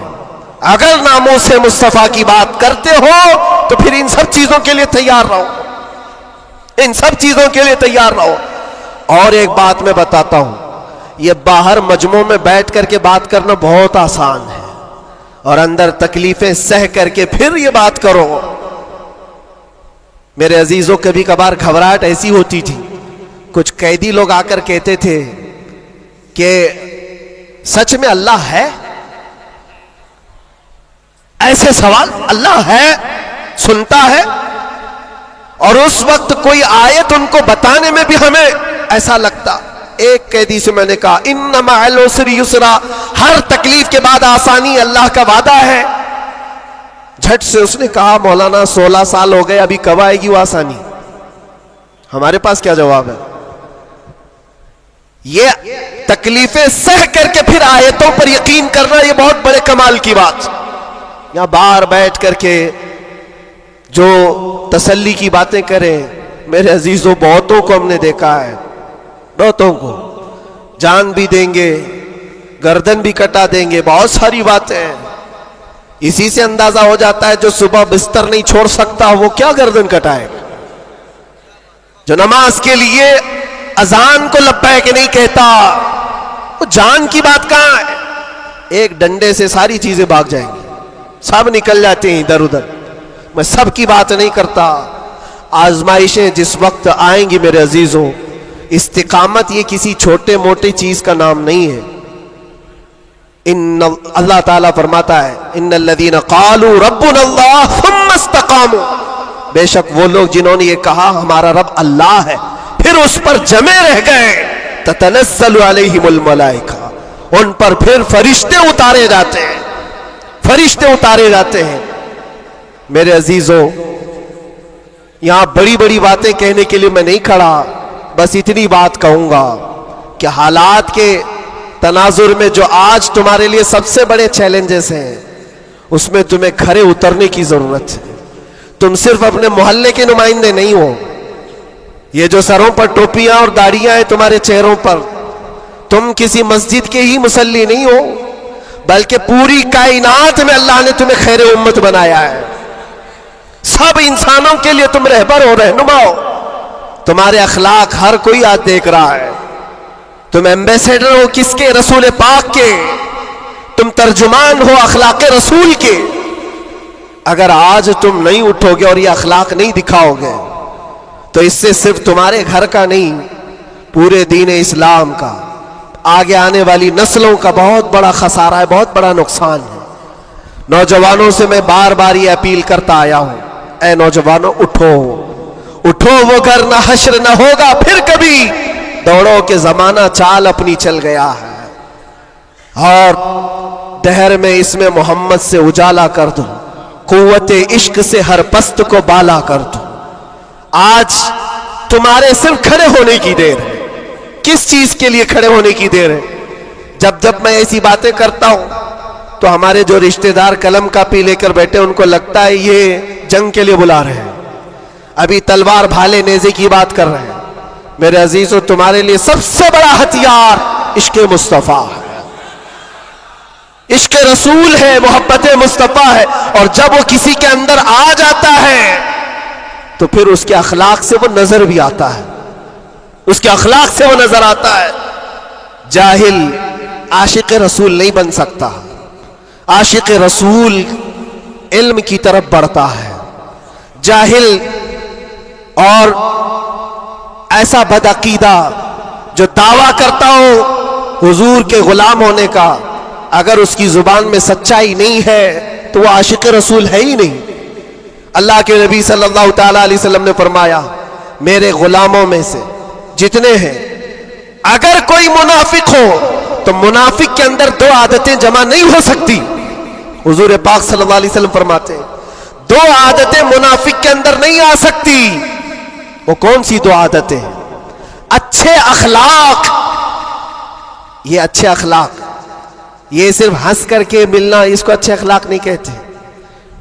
اگر ناموس مصطفیٰ کی بات کرتے ہو تو پھر ان سب چیزوں کے لیے تیار رہو، ان سب چیزوں کے لیے تیار رہو۔ اور ایک بات میں بتاتا ہوں، یہ باہر مجمع میں بیٹھ کر کے بات کرنا بہت آسان ہے، اور اندر تکلیفیں سہ کر کے پھر یہ بات کرو۔ میرے عزیزوں، کبھی کبھار گھبراہٹ ایسی ہوتی تھی، کچھ قیدی لوگ آ کر کہتے تھے کہ سچ میں اللہ ہے؟ ایسے سوال، اللہ ہے، سنتا ہے؟ اور اس وقت کوئی آیت ان کو بتانے میں بھی ہمیں ایسا لگتا۔ ایک قیدی سے میں نے کہا ان مع العسر یسرا، ہر تکلیف کے بعد آسانی اللہ کا وعدہ ہے۔ جھٹ سے اس نے کہا مولانا 16 سال ہو گئے، ابھی کب آئے گی وہ آسانی؟ ہمارے پاس کیا جواب ہے؟ یہ تکلیفیں سہ کر کے پھر آیتوں پر یقین کرنا، یہ بہت بڑے کمال کی بات. یہاں باہر بیٹھ کر کے جو تسلی کی باتیں کریں، میرے عزیزوں بہتوں کو ہم نے دیکھا ہے، بہتوں کو جان بھی دیں گے، گردن بھی کٹا دیں گے، بہت ساری باتیں ہیں. اسی سے اندازہ ہو جاتا ہے جو صبح بستر نہیں چھوڑ سکتا وہ کیا گردن کٹائے گا. جو نماز کے لیے اذان کو لبیک نہیں کہتا، وہ جان کی بات کہاں ہے؟ ایک ڈنڈے سے ساری چیزیں بھاگ جائیں گی، سب نکل جاتے ہیں ادھر ادھر. میں سب کی بات نہیں کرتا. آزمائشیں جس وقت آئیں گی میرے عزیزوں، استقامت یہ کسی چھوٹے موٹے چیز کا نام نہیں ہے. اللہ تعالیٰ فرماتا ہے ان الذین قالوا ربنا اللہ ثم استقاموا، بے شک وہ لوگ جنہوں نے یہ کہا ہمارا رب اللہ ہے، پھر اس پر جمے رہ گئے، تتنزل علیہم الملائکہ، ان پر پھر فرشتے اتارے جاتے ہیں، فرشتے اتارے جاتے ہیں. میرے عزیزوں یہاں بڑی بڑی باتیں کہنے کے لیے میں نہیں کھڑا، بس اتنی بات کہوں گا کہ حالات کے تناظر میں جو آج تمہارے لیے سب سے بڑے چیلنجز ہیں، اس میں تمہیں کھڑے اترنے کی ضرورت ہے. تم صرف اپنے محلے کے نمائندے نہیں ہو. یہ جو سروں پر ٹوپیاں اور داڑیاں ہیں تمہارے چہروں پر، تم کسی مسجد کے ہی مصلی نہیں ہو، بلکہ پوری کائنات میں اللہ نے تمہیں خیر امت بنایا ہے. سب انسانوں کے لیے تم رہبر ہو، رہنما ہو. تمہارے اخلاق ہر کوئی آج دیکھ رہا ہے. تم ایمبیسیڈر ہو کس کے؟ رسول پاک کے. تم ترجمان ہو اخلاق رسول کے. اگر آج تم نہیں اٹھو گے اور یہ اخلاق نہیں دکھاؤ گے تو اس سے صرف تمہارے گھر کا نہیں، پورے دین اسلام کا، آگے آنے والی نسلوں کا بہت بڑا خسارہ ہے، بہت بڑا نقصان ہے. نوجوانوں سے میں بار بار یہ اپیل کرتا آیا ہوں، اے نوجوانوں اٹھو، اٹھو، وہ گھر نہ حشر نہ ہوگا پھر کبھی، دوڑو کہ زمانہ چال اپنی چل گیا ہے. اور دہر میں اس میں محمد سے اجالا کر دو، قوت عشق سے ہر پست کو بالا کر دو. آج تمہارے صرف کھڑے ہونے کی دیر ہے. کس چیز کے لیے کھڑے ہونے کی دیر ہے؟ جب میں ایسی باتیں کرتا ہوں تو ہمارے جو رشتہ دار قلم کاپی لے کر بیٹھے ان کو لگتا ہے یہ جنگ کے لیے بلا رہے ہیں، ابھی تلوار بھالے نیزے کی بات کر رہے ہیں. میرے عزیزو تمہارے لیے سب سے بڑا ہتھیار عشق مصطفیٰ ہے، عشق رسول ہے، محبت مصطفیٰ ہے. اور جب وہ کسی کے اندر آ جاتا ہے تو پھر اس کے اخلاق سے وہ نظر بھی آتا ہے، اس کے اخلاق سے وہ نظر آتا ہے. جاہل عاشق رسول نہیں بن سکتا. عاشق رسول علم کی طرف بڑھتا ہے. جاہل اور ایسا بدعقیدہ جو دعویٰ کرتا ہو حضور کے غلام ہونے کا، اگر اس کی زبان میں سچائی نہیں ہے تو وہ عاشق رسول ہے ہی نہیں. اللہ کے نبی صلی اللہ تعالی علیہ وسلم نے فرمایا میرے غلاموں میں سے جتنے ہیں اگر کوئی منافق ہو تو منافق کے اندر دو عادتیں جمع نہیں ہو سکتی. حضور پاک صلی اللہ علیہ وسلم فرماتے ہیں دو عادتیں منافق کے اندر نہیں آ سکتی. وہ کون سی دو عادتیں؟ اچھے اخلاق. یہ اچھے اخلاق، یہ صرف ہنس کر کے ملنا اس کو اچھے اخلاق نہیں کہتے،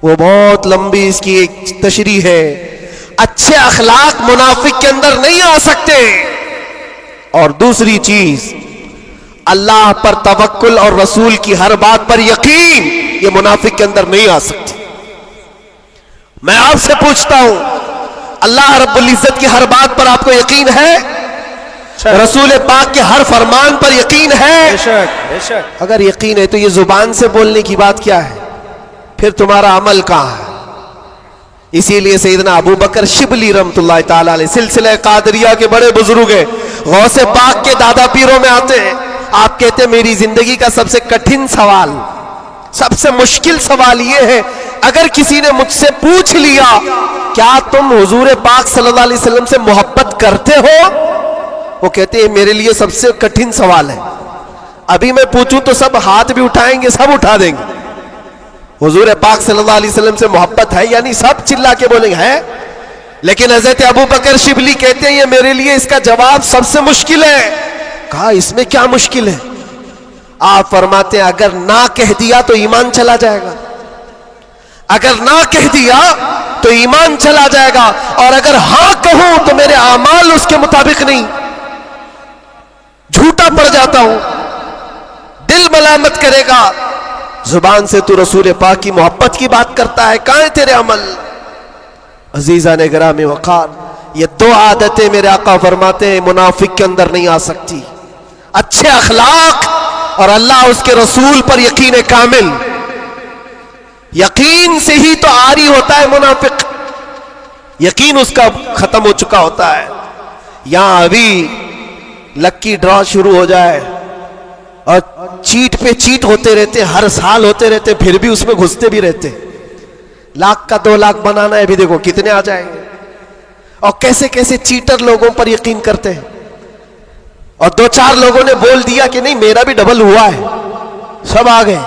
وہ بہت لمبی اس کی ایک تشریح ہے. اچھے اخلاق منافق کے اندر نہیں آ سکتے. اور دوسری چیز اللہ پر توکل اور رسول کی ہر بات پر یقین، یہ منافق کے اندر نہیں آ سکتی. میں آپ سے پوچھتا ہوں اللہ رب العزت کی ہر بات پر آپ کو یقین ہے؟ رسول پاک کے ہر فرمان پر یقین ہے؟ بے شک. اگر یقین ہے تو یہ زبان سے بولنے کی بات کیا ہے؟ پھر تمہارا عمل کہاں ہے؟ اسی لیے سیدنا ابو بکر شبلی رحمۃ اللہ تعالی علیہ سلسلہ قادریہ کے بڑے بزرگ ہیں، غوث پاک کے دادا پیروں میں آتے ہیں. آپ کہتے ہیں میری زندگی کا سب سے کٹھن سوال، سب سے مشکل سوال یہ ہے اگر کسی نے مجھ سے پوچھ لیا کیا تم حضور پاک صلی اللہ علیہ وسلم سے محبت کرتے ہو؟ وہ کہتے ہیں میرے لیے سب سے کٹھن سوال ہے. ابھی میں پوچھوں تو سب ہاتھ بھی اٹھائیں گے، سب اٹھا دیں گے. حضور پاک صلی اللہ علیہ وسلم سے محبت ہے یعنی سب چلا کے بولیں گے ہے. لیکن حضرت ابو بکر شبلی کہتے ہیں یہ میرے لیے اس کا جواب سب سے مشکل ہے. کہا اس میں کیا مشکل ہے؟ آپ فرماتے ہیں اگر نہ کہہ دیا تو ایمان چلا جائے گا، اگر نہ کہہ دیا تو ایمان چلا جائے گا، اور اگر ہاں کہوں تو میرے اعمال اس کے مطابق نہیں، جھوٹا پڑ جاتا ہوں، دل ملامت کرے گا، زبان سے تو رسول پاک کی محبت کی بات کرتا ہے، کہاں ہے تیرے عمل؟ عزیزان گرامی وقار، یہ دو عادتیں میرے آقا فرماتے ہیں منافق کے اندر نہیں آ سکتی، اچھے اخلاق اور اللہ اس کے رسول پر یقین کامل۔ یقین سے ہی تو عاری ہوتا ہے منافق، یقین اس کا ختم ہو چکا ہوتا ہے۔ یہاں ابھی لکی ڈرا شروع ہو جائے اور چیٹ پہ چیٹ ہوتے رہتے، ہر سال ہوتے رہتے، پھر بھی اس میں گھستے بھی رہتے۔ لاکھ کا 2 لاکھ بنانا ہے، ابھی دیکھو کتنے آ جائیں گے، اور کیسے کیسے چیٹر لوگوں پر یقین کرتے ہیں، اور 2-4 لوگوں نے بول دیا کہ نہیں میرا بھی ڈبل ہوا ہے، سب آ گئے،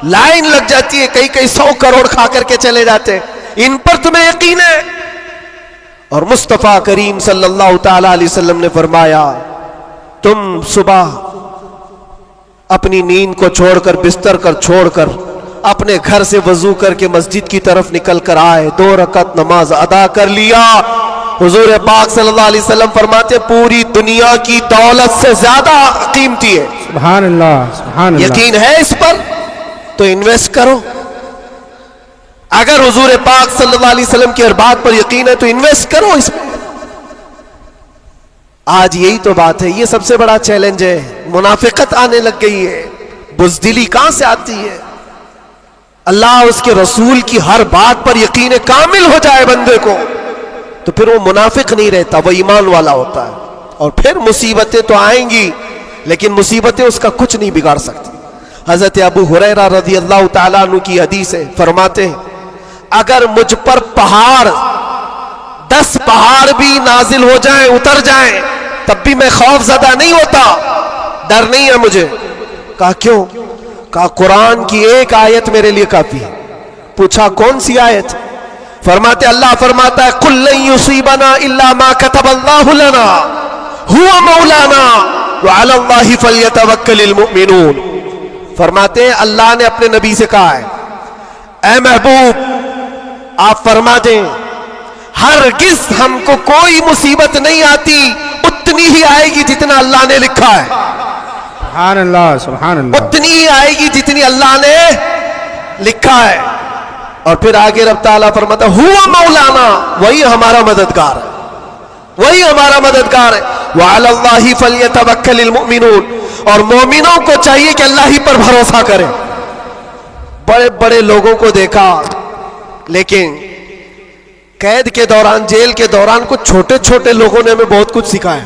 لائن لگ جاتی ہے، کئی 100 کروڑ کھا کر کے چلے جاتے ہیں، ان پر تمہیں یقین ہے؟ اور مصطفیٰ کریم صلی اللہ تعالی علیہ وسلم نے فرمایا تم صبح اپنی نیند کو چھوڑ کر، بستر کر چھوڑ کر، اپنے گھر سے وضو کر کے مسجد کی طرف نکل کر آئے، 2 رکعت نماز ادا کر لیا، حضور پاک صلی اللہ علیہ وسلم فرماتے پوری دنیا کی دولت سے زیادہ قیمتی ہے۔ سبحان اللہ، سبحان اللہ۔ یقین ہے اس پر تو انویسٹ کرو، اگر حضور پاک صلی اللہ علیہ وسلم کی ہر بات پر یقین ہے تو انویسٹ کرو اس میں۔ آج یہی تو بات ہے، یہ سب سے بڑا چیلنج ہے، منافقت آنے لگ گئی ہے، بزدلی کہاں سے آتی ہے؟ اللہ اس کے رسول کی ہر بات پر یقین کامل ہو جائے بندے کو تو پھر وہ منافق نہیں رہتا، وہ ایمان والا ہوتا ہے، اور پھر مصیبتیں تو آئیں گی لیکن مصیبتیں اس کا کچھ نہیں بگاڑ سکتی۔ حضرت ابو ہریرہ رضی اللہ تعالیٰ عنہ کی حدیث ہے، فرماتے ہیں اگر مجھ پر 10 پہاڑ بھی نازل ہو جائیں، اتر جائیں، تب بھی میں خوف زدہ نہیں ہوتا، ڈر نہیں ہے مجھے۔ کہا کیوں؟ کہا قرآن کی ایک آیت میرے لیے کافی ہے۔ پوچھا کون سی آیت؟ فرماتے اللہ فرماتا ہے قُلْ لَن يُصِيبَنَا إِلَّا مَا كَتَبَ اللَّهُ لَنَا هُوَ مَوْلَانَا وَعَلَى اللَّهِ فَلْيَتَوَكَّلِ الْمُؤْمِنُونَ۔ فرماتے ہیں اللہ نے اپنے نبی سے کہا ہے اے محبوب آپ فرما دیں ہرگز ہم کو کوئی مصیبت نہیں آتی، اتنی ہی آئے گی جتنا اللہ نے لکھا ہے، سبحان اللہ، سبحان اللہ۔ اتنی ہی آئے گی جتنی اللہ نے لکھا ہے۔ اور پھر آگے رب تعالیٰ فرماتا ہوا مولانا، وہی ہمارا مددگار ہے، وہی ہمارا مددگار ہے۔ وعلی اللہ فلیتوکل المؤمنون، اور مومنوں کو چاہیے کہ اللہ ہی پر بھروسہ کریں۔ بڑے بڑے لوگوں کو دیکھا، لیکن قید کے دوران، جیل کے دوران کچھ چھوٹے چھوٹے لوگوں نے ہمیں بہت کچھ سکھایا۔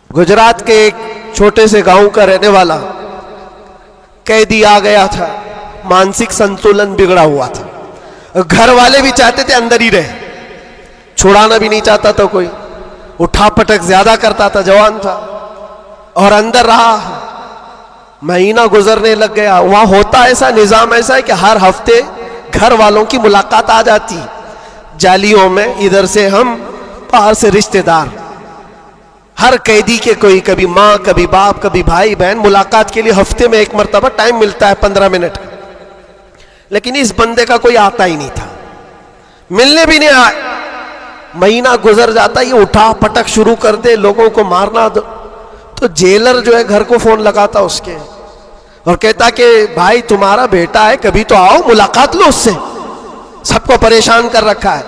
گجرات کے ایک چھوٹے سے گاؤں کا رہنے والا قیدی آ گیا تھا، مانسک سنتولن بگڑا ہوا تھا، گھر والے بھی چاہتے تھے اندر ہی رہے، چھڑانا بھی نہیں چاہتا تھا کوئی، اٹھا پٹک زیادہ کرتا تھا، جوان تھا، اور اندر رہا، مہینہ گزرنے لگ گیا۔ وہاں ہوتا ایسا نظام ایسا ہے کہ ہر ہفتے گھر والوں کی ملاقات آ جاتی، جالیوں میں، ادھر سے ہم، باہر سے رشتہ دار، ہر قیدی کے کوئی، کبھی ماں، کبھی باپ، کبھی بھائی بہن، ملاقات کے لیے ہفتے میں 1 مرتبہ ٹائم ملتا ہے 15 منٹ۔ لیکن اس بندے کا کوئی آتا ہی نہیں تھا، ملنے بھی نہیں آئے۔ مہینہ گزر جاتا، یہ اٹھا پٹک شروع کر دے، لوگوں کو مارنا، تو جیلر جو ہے گھر کو فون لگاتا اس کے اور کہتا کہ بھائی تمہارا بیٹا ہے، کبھی تو آؤ ملاقات لو اس سے، سب کو پریشان کر رکھا ہے۔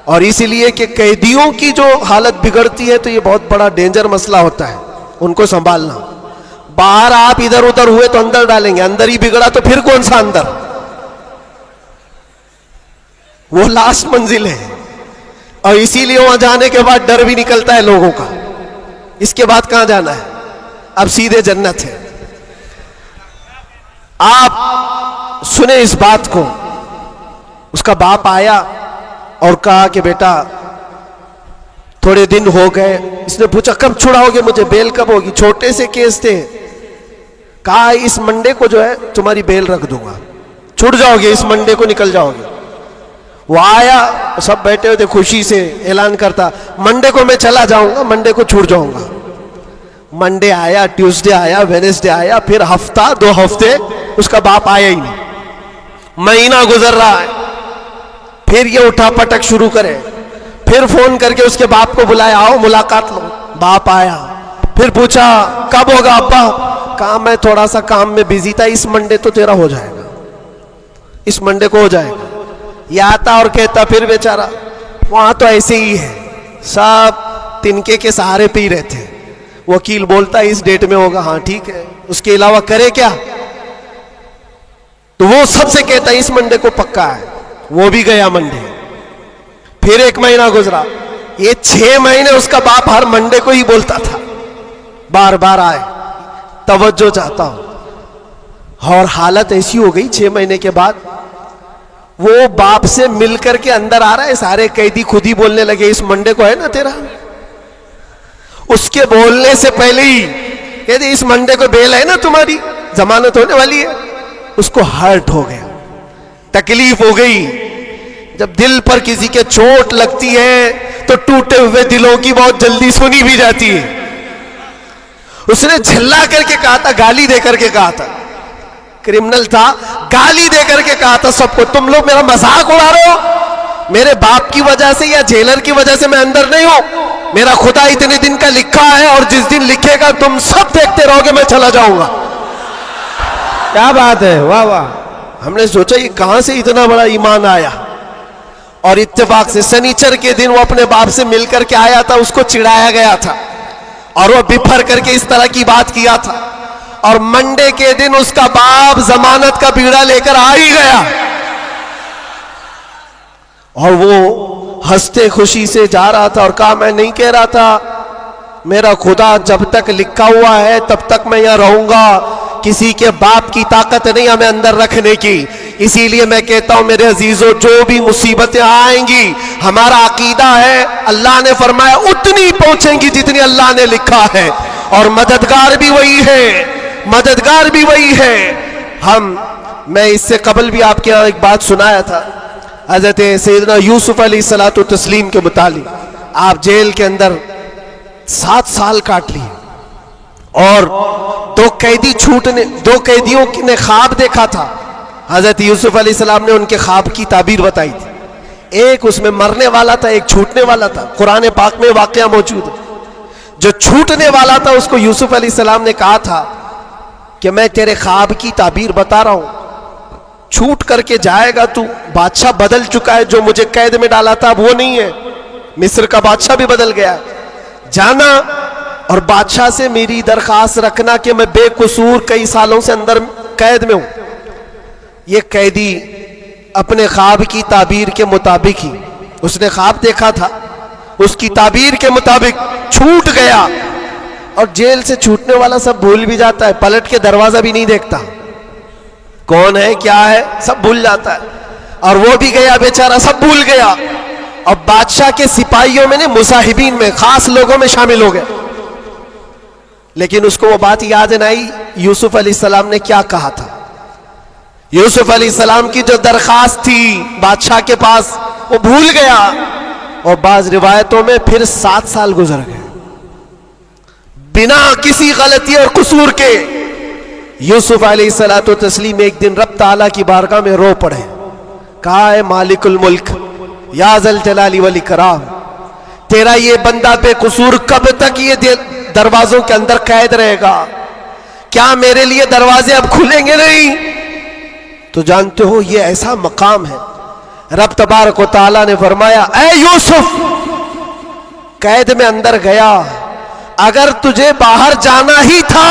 اور اسی لیے کہ قیدیوں کی جو حالت بگڑتی ہے تو یہ بہت بڑا ڈینجر مسئلہ ہوتا ہے، ان کو سنبھالنا۔ باہر آپ ادھر ادھر ہوئے تو اندر ڈالیں گے، اندر ہی بگڑا تو پھر کون سا اندر، وہ لاسٹ منزل ہے۔ اور اسی لیے وہاں جانے کے بعد ڈر بھی نکلتا ہے لوگوں کا، اس کے بعد کہاں جانا ہے، اب سیدھے جنت ہے۔ آپ سنیں اس بات کو۔ اس کا باپ آیا اور کہا کہ بیٹا تھوڑے دن ہو گئے، اس نے پوچھا کب چھڑاؤ گے مجھے، بیل کب ہوگی، چھوٹے سے کیس تھے، کہا اس منڈے کو جو ہے تمہاری بیل رکھ دوں گا، چھڑ جاؤ گے، اس منڈے کو نکل جاؤ گے۔ وہ آیا، سب بیٹھے ہوئے تھے، خوشی سے اعلان کرتا منڈے کو میں چلا جاؤں گا، منڈے کو چھوڑ جاؤں گا۔ منڈے آیا, ٹیوزڈے آیا, وینسڈے آیا, پھر ہفتہ 2 ہفتے اس کا باپ آیا ہی نہیں. مہینہ گزر رہا ہے, پھر یہ اٹھا پٹک شروع کرے, پھر فون کر کے اس کے باپ کو بلایا, آؤ ملاقات لو. باپ آیا, پھر پوچھا کب ہوگا ابا؟ کہا میں تھوڑا سا کام میں بزی تھا, اس منڈے تو تیرا ہو جائے گا, اس منڈے کو ہو جائے گا. یہ آتا اور کہتا پھر بیچارہ وہاں تو ایسے ہی ہے, سب تنکے کے سہارے پہ ہی رہتے. وکیل بولتا ہے اس ڈیٹ میں ہوگا, ہاں ٹھیک ہے, اس کے علاوہ کرے کیا؟ تو وہ سب سے کہتا ہے اس منڈے کو پکا ہے. وہ بھی گیا منڈے. پھر 1 مہینہ گزرا, یہ 6 مہینے اس کا باپ ہر منڈے کو ہی بولتا تھا بار بار آئے, توجہ چاہتا ہوں. اور حالت ایسی ہو گئی 6 مہینے کے بعد وہ باپ سے مل کر کے اندر آ رہا ہے, سارے قیدی خود ہی بولنے لگے اس منڈے کو ہے نا تیرا. اس کے بولنے سے پہلے ہی کہتے اس منڈے کو بیل ہے نا تمہاری, ضمانت ہونے والی ہے. اس کو ہرٹ ہو گیا, تکلیف ہو گئی. جب دل پر کسی کے چوٹ لگتی ہے تو ٹوٹے ہوئے دلوں کی بہت جلدی سنی بھی جاتی ہے. اس نے جھلا کر کے کہا تھا, گالی دے کر کے کہا تھا, کرمنل تھا, گالی دے کر کے کہا تھا سب کو, تم لوگ میرا مذاق اڑا رہے ہو, میرے باپ کی وجہ سے یا جیلر کی وجہ سے میں اندر نہیں ہوں. میرا خدا اتنے دن کا لکھا ہے اور جس دن لکھے گا تم سب دیکھتے رہو گے, میں چلا جاؤں گا. کیا بات ہے, واہ واہ. ہم نے سوچا یہ کہاں سے اتنا بڑا ایمان آیا. اور اتفاق سے سنیچر کے دن وہ اپنے باپ سے مل کر کے آیا تھا, اس کو چڑھایا گیا تھا اور وہ بپھر کر کے اس طرح کی بات کیا تھا. اور منڈے کے دن اس کا باپ ضمانت کا بیڑا لے کر آ ہی گیا, اور وہ ہنستے خوشی سے جا رہا تھا اور کہا میں نہیں کہہ رہا تھا, میرا خدا جب تک لکھا ہوا ہے تب تک میں یہاں رہوں گا, کسی کے باپ کی طاقت نہیں ہمیں اندر رکھنے کی. اسی لیے میں کہتا ہوں میرے عزیزوں, جو بھی مصیبتیں آئیں گی ہمارا عقیدہ ہے اللہ نے فرمایا اتنی پہنچیں گی جتنی اللہ نے لکھا ہے, اور مددگار بھی وہی ہے, مددگار بھی وہی ہے. میں اس سے قبل بھی آپ کے یہاں ایک بات سنایا تھا حضرت سیدنا یوسف علیہ الصلوۃ والتسلیم کے متعلق. آپ جیل کے اندر 7 سال کاٹ لیے, اور 2 قیدیوں نے خواب دیکھا تھا. حضرت یوسف علیہ السلام نے ان کے خواب کی تعبیر بتائی تھی. ایک اس میں مرنے والا تھا, ایک چھوٹنے والا تھا. قرآن پاک میں واقعہ موجود ہے. جو چھوٹنے والا تھا اس کو یوسف علیہ السلام نے کہا تھا کہ میں تیرے خواب کی تعبیر بتا رہا ہوں, چھوٹ کر کے جائے گا تو, بادشاہ بدل چکا ہے, جو مجھے قید میں ڈالا تھا اب وہ نہیں ہے, مصر کا بادشاہ بھی بدل گیا. جانا اور بادشاہ سے میری درخواست رکھنا کہ میں بے قصور کئی سالوں سے اندر قید میں ہوں. یہ قیدی اپنے خواب کی تعبیر کے مطابق ہی, اس نے خواب دیکھا تھا, اس کی تعبیر کے مطابق چھوٹ گیا. اور جیل سے چھوٹنے والا سب بھول بھی جاتا ہے, پلٹ کے دروازہ بھی نہیں دیکھتا, کون ہے کیا ہے سب بھول جاتا ہے. اور وہ بھی گیا بیچارہ, سب بھول گیا. اور بادشاہ کے سپاہیوں میں نے مصاحبین میں خاص لوگوں میں شامل ہو گیا. لیکن اس کو وہ بات یاد نہ آئی یوسف علیہ السلام نے کیا کہا تھا. یوسف علیہ السلام کی جو درخواست تھی بادشاہ کے پاس وہ بھول گیا. اور بعض روایتوں میں پھر 7 سال گزر گئے بنا کسی غلطی اور قصور کے. یوسف علیہ الصلوۃ والتسلیم ایک دن رب تعالیٰ کی بارگاہ میں رو پڑے, کہا ہے مالک الملک یا ذل جلال والاکرام, تیرا یہ بندہ بے قصور کب تک یہ دروازوں کے اندر قید رہے گا؟ کیا میرے لیے دروازے اب کھلیں گے نہیں؟ تو جانتے ہو یہ ایسا مقام ہے. رب تبارک و تعالیٰ نے فرمایا اے یوسف, قید میں اندر گیا, اگر تجھے باہر جانا ہی تھا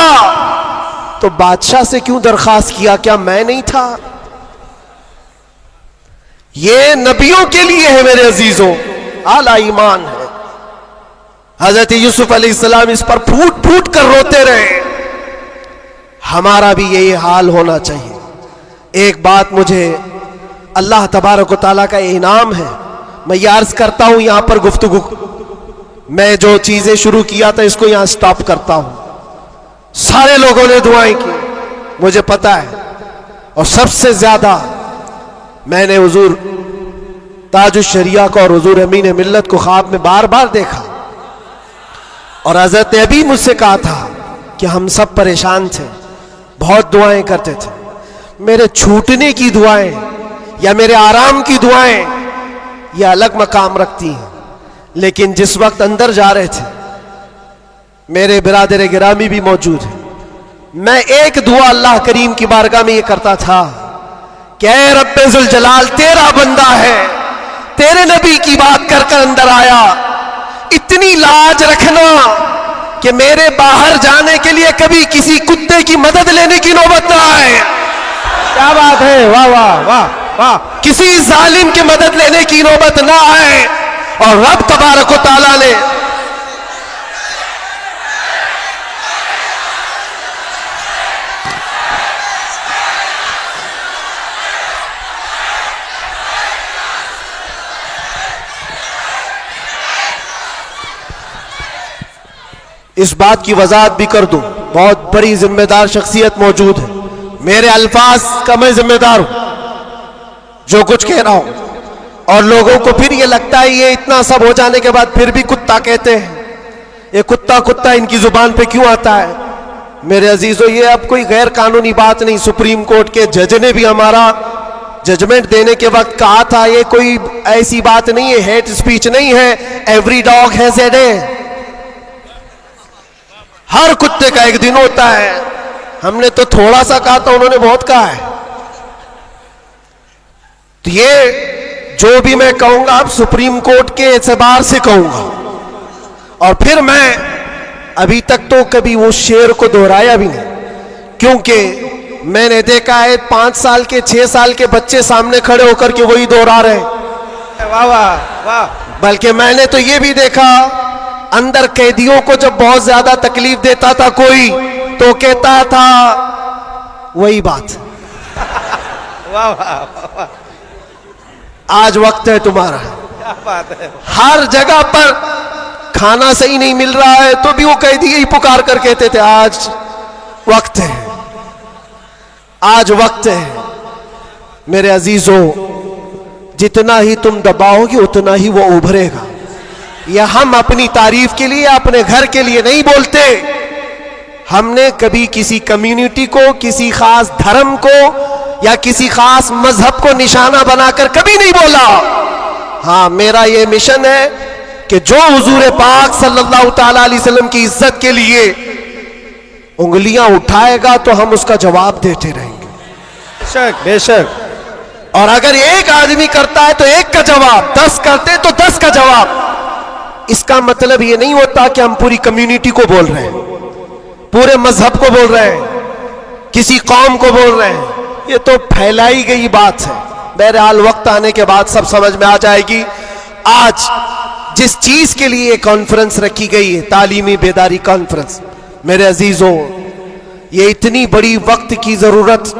تو بادشاہ سے کیوں درخواست کیا, کیا میں نہیں تھا؟ یہ نبیوں کے لیے ہے میرے عزیزوں, اعلیٰ ایمان ہے. حضرت یوسف علیہ السلام اس پر پھوٹ پھوٹ کر روتے رہے. ہمارا بھی یہی حال ہونا چاہیے. ایک بات مجھے اللہ تبارک و تعالیٰ کا انعام ہے, میں یہ عرض کرتا ہوں یہاں پر گفتگو, میں جو چیزیں شروع کیا تھا اس کو یہاں سٹاپ کرتا ہوں. سارے لوگوں نے دعائیں کی, مجھے پتا ہے, اور سب سے زیادہ میں نے حضور تاج الشریعہ کو اور حضور امین ملت کو خواب میں بار بار دیکھا, اور حضرت نے ابھی مجھ سے کہا تھا کہ ہم سب پریشان تھے, بہت دعائیں کرتے تھے. میرے چھوٹنے کی دعائیں یا میرے آرام کی دعائیں یہ الگ مقام رکھتی ہیں, لیکن جس وقت اندر جا رہے تھے میرے برادر گرامی بھی موجود ہیں, میں ایک دعا اللہ کریم کی بارگاہ میں یہ کرتا تھا کہ اے رب ذوالجلال, تیرا بندہ ہے, تیرے نبی کی بات کر کر اندر آیا, اتنی لاج رکھنا کہ میرے باہر جانے کے لیے کبھی کسی کتے کی مدد لینے کی نوبت نہ آئے. کیا بات ہے, واہ واہ واہ واہ. کسی ظالم کی مدد لینے کی نوبت نہ آئے. اور رب تبارک و تعالیٰ نے اس بات کی وضاحت بھی کر دوں, بہت بڑی ذمہ دار شخصیت موجود ہے, میرے الفاظ کا میں ذمہ دار ہوں جو کچھ کہہ رہا ہوں. اور لوگوں کو پھر یہ لگتا ہے یہ اتنا سب ہو جانے کے بعد پھر بھی کتا کہتے ہیں, یہ کتا کتا ان کی زبان پہ کیوں آتا ہے؟ میرے عزیزو, یہ اب کوئی غیر قانونی بات نہیں. سپریم کورٹ کے جج نے بھی ہمارا ججمنٹ دینے کے وقت کہا تھا یہ کوئی ایسی بات نہیں ہے, ہیٹ اسپیچ نہیں ہے. Every dog has a day, ہر کتے کا ایک دن ہوتا ہے. ہم نے تو تھوڑا سا کہا تھا, انہوں نے بہت کہا ہے. تو یہ جو بھی میں کہوں گا اب سپریم کورٹ کے اعتبار سے کہوں گا. اور پھر میں ابھی تک تو کبھی وہ شعر کو دہرایا بھی نہیں, کیونکہ میں نے دیکھا ہے 5 سال کے 6 سال کے بچے سامنے کھڑے ہو کر کے وہی دہرا رہے ہیں. واہ واہ واہ. بلکہ میں نے تو یہ بھی دیکھا اندر قیدیوں کو جب بہت زیادہ تکلیف دیتا تھا کوئی تو کہتا تھا وہی بات. واہ واہ. آج وقت ہے تمہارا. کیا بات ہے. ہر جگہ پر کھانا صحیح نہیں مل رہا ہے تو بھی وہ قیدی ہی پکار کر کہتے تھے آج وقت ہے, آج وقت ہے. میرے عزیزو, جتنا ہی تم دباؤ گے اتنا ہی وہ ابھرے گا. یہ ہم اپنی تعریف کے لیے اپنے گھر کے لیے نہیں بولتے. ہم نے کبھی کسی کمیونٹی کو, کسی خاص دھرم کو یا کسی خاص مذہب کو نشانہ بنا کر کبھی نہیں بولا. ہاں, میرا یہ مشن ہے کہ جو حضور پاک صلی اللہ تعالی علیہ وسلم کی عزت کے لیے انگلیاں اٹھائے گا تو ہم اس کا جواب دیتے رہیں گے. بے شک بے شک. اور اگر ایک آدمی کرتا ہے تو ایک کا جواب, 10 کرتے تو 10 کا جواب. اس کا مطلب یہ نہیں ہوتا کہ ہم پوری کمیونٹی کو بول رہے ہیں, پورے مذہب کو بول رہے ہیں, کسی قوم کو بول رہے ہیں. یہ تو پھیلائی گئی بات ہے. بہرحال وقت آنے کے بعد سب سمجھ میں آ جائے گی. آج جس چیز کے لیے یہ کانفرنس رکھی گئی ہے, تعلیمی بیداری کانفرنس, میرے عزیزوں یہ اتنی بڑی وقت کی ضرورت,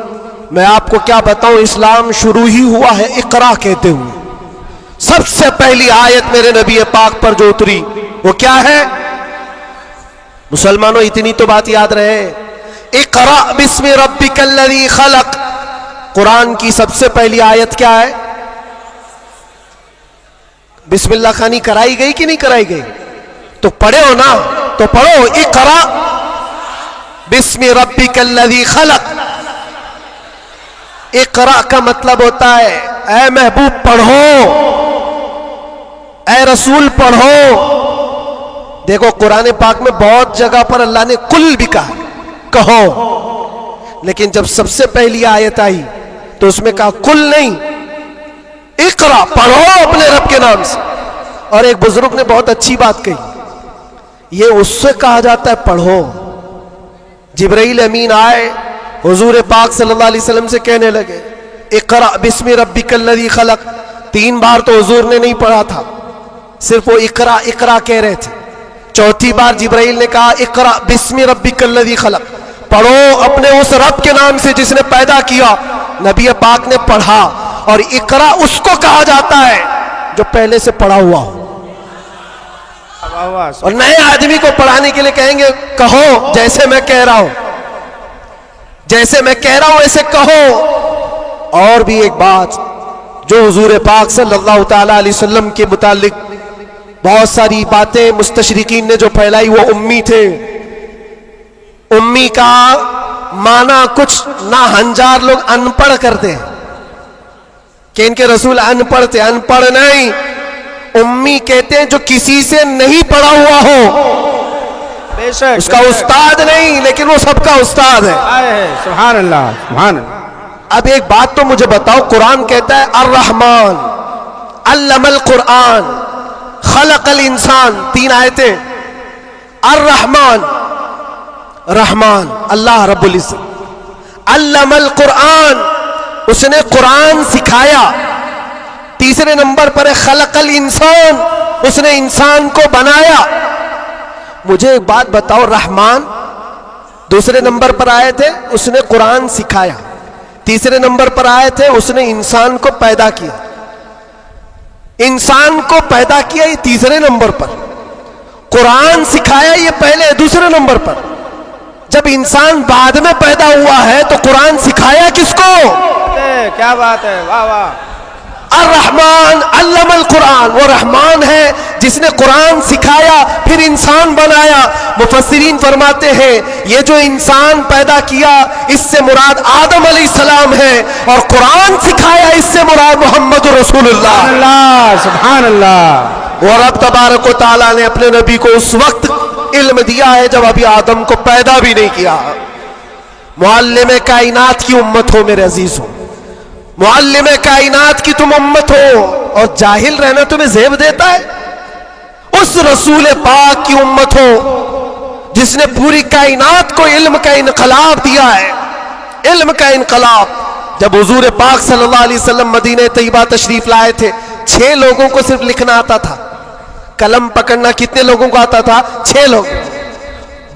میں آپ کو کیا بتاؤں. اسلام شروع ہی ہوا ہے اقرا کہتے ہوئے. سب سے پہلی آیت میرے نبی پاک پر جو اتری وہ کیا ہے؟ مسلمانوں اتنی تو بات یاد رہے, اقرا بسم ربک الذی خلق. قرآن کی سب سے پہلی آیت کیا ہے؟ بسم اللہ خانی کرائی گئی کہ نہیں کرائی گئی؟ تو پڑھے ہو نا, تو پڑھو اقرا بسم ربک الذی خلق. اقرا کا مطلب ہوتا ہے اے محبوب پڑھو, اے رسول پڑھو. دیکھو قرآن پاک میں بہت جگہ پر اللہ نے کل بھی کہا, کہو, لیکن جب سب سے پہلی آیت آئی تو اس میں کہا کل نہیں, اقرا پڑھو اپنے رب کے نام سے. اور ایک بزرگ نے بہت اچھی بات کہی, یہ اس سے کہا جاتا ہے پڑھو. جبرائیل امین آئے حضور پاک صلی اللہ علیہ وسلم سے کہنے لگے اقرا بسم ربک الذی خلق. 3 بار تو حضور نے نہیں پڑھا تھا, صرف وہ اقرا اقرا کہہ رہے تھے. 4تھی بار جبرائیل نے کہا اقرا بسم ربک الذی خلق, پڑھو اپنے اس رب کے نام سے جس نے پیدا کیا. نبی پاک نے پڑھا, اور اقرا اس کو کہا جاتا ہے جو پہلے سے پڑھا ہوا ہو. اور نئے آدمی کو پڑھانے کے لیے کہیں گے کہو جیسے میں کہہ رہا ہوں, جیسے میں کہہ رہا ہوں ایسے کہو. اور بھی ایک بات جو حضور پاک صلی اللہ تعالی علیہ وسلم کے متعلق بہت ساری باتیں مستشرقین نے جو پھیلائی وہ امی تھے. امی کا معنی کچھ نہ ہنجار لوگ ان پڑھ کرتے ہیں کہ ان کے رسول ان پڑھ تھے. ان پڑھ نہیں، امی کہتے ہیں جو کسی سے نہیں پڑھا ہوا ہو. بے شک اس کا استاد نہیں لیکن وہ سب کا استاد ہے. سبحان اللہ سبحان اللہ. اب ایک بات تو مجھے بتاؤ، قرآن کہتا ہے الرحمن علم القرآن خلق الانسان، 3 آیتیں. الرحمن، رحمان اللہ رب العزت، علم القرآن اس نے قرآن سکھایا. تیسرے نمبر پر ہے خلق الانسان، اس نے انسان کو بنایا. مجھے ایک بات بتاؤ، رحمان دوسرے نمبر پر آئے تھے اس نے قرآن سکھایا، تیسرے نمبر پر آئے تھے اس نے انسان کو پیدا کیا. انسان کو پیدا کیا یہ تیسرے نمبر پر، قرآن سکھایا یہ پہلے دوسرے نمبر پر. جب انسان بعد میں پیدا ہوا ہے تو قرآن سکھایا کس کو؟ کیا بات ہے، واہ واہ. الرحمن علم القرآن، وہ رحمان ہے جس نے قرآن سکھایا پھر انسان بنایا. مفسرین فرماتے ہیں یہ جو انسان پیدا کیا اس سے مراد آدم علیہ السلام ہے، اور قرآن سکھایا اس سے مراد محمد رسول اللہ. سبحان اللہ. اور رب تبارک و تعالیٰ نے اپنے نبی کو اس وقت علم دیا ہے جب ابھی آدم کو پیدا بھی نہیں کیا. معلم کائنات کی امت ہو میرے عزیزوں، معلم کائنات کی تم امت ہو، اور جاہل رہنا تمہیں زیب دیتا ہے. اس رسول پاک کی امت ہو جس نے پوری کائنات کو علم کا انقلاب دیا ہے. علم کا انقلاب. جب حضور پاک صلی اللہ علیہ وسلم مدینہ طیبہ تشریف لائے تھے 6 لوگوں کو صرف لکھنا آتا تھا. قلم پکڑنا کتنے لوگوں کو آتا تھا؟ 6 لوگ.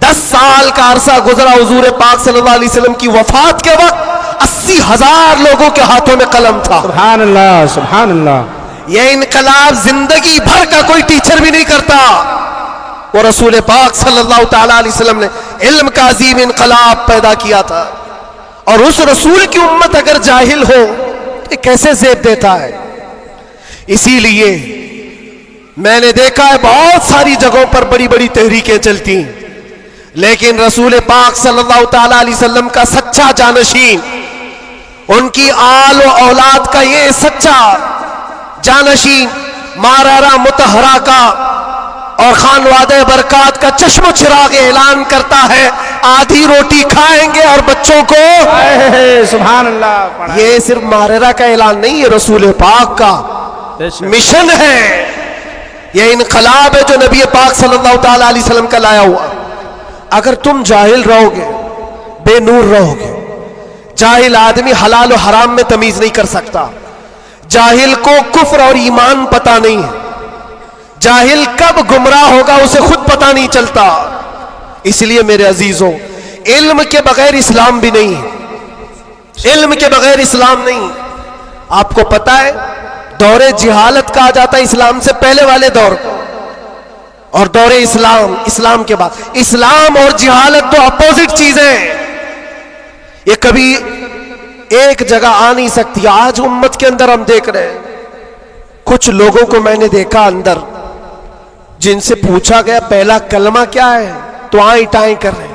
10 سال کا عرصہ گزرا حضور پاک صلی اللہ علیہ وسلم کی وفات کے وقت 80,000 لوگوں کے ہاتھوں میں قلم تھا. سبحان اللہ سبحان اللہ. یہ انقلاب زندگی بھر کا کوئی ٹیچر بھی نہیں کرتا. وہ رسول پاک صلی اللہ تعالی علیہ وسلم نے علم کا عظیم انقلاب پیدا کیا تھا. اور اس رسول کی امت اگر جاہل ہو یہ کیسے زیب دیتا ہے. اسی لیے میں نے دیکھا ہے بہت ساری جگہوں پر بڑی بڑی تحریکیں چلتی ہیں، لیکن رسول پاک صلی اللہ تعالی علیہ وسلم کا سچا جانشین، ان کی آل و اولاد کا یہ سچا جانشین مارارا متحرہ کا اور خانوادہ برکات کا چشم و چراغ اعلان کرتا ہے آدھی روٹی کھائیں گے اور بچوں کو. سبحان اللہ. یہ صرف مارارا کا اعلان نہیں، یہ رسول پاک کا مشن ہے. یہ انقلاب ہے جو نبی پاک صلی اللہ تعالی علیہ وسلم کا لایا ہوا. اگر تم جاہل رہو گے، بے نور رہو گے، جاہل آدمی حلال و حرام میں تمیز نہیں کر سکتا. جاہل کو کفر اور ایمان پتہ نہیں ہے. جاہل کب گمراہ ہوگا اسے خود پتہ نہیں چلتا. اس لیے میرے عزیزوں، علم کے بغیر اسلام بھی نہیں ہے. علم کے بغیر اسلام نہیں. آپ کو پتہ ہے دور جہالت کہا جاتا ہے اسلام سے پہلے والے دور کو، اور دور اسلام، اسلام کے بعد. اسلام اور جہالت تو اپوزٹ چیزیں ہیں، یہ کبھی ایک جگہ آ نہیں سکتی. آج امت کے اندر ہم دیکھ رہے ہیں کچھ لوگوں کو میں نے دیکھا اندر جن سے پوچھا گیا پہلا کلمہ کیا ہے تو آئیں ٹائیں کر رہے ہیں،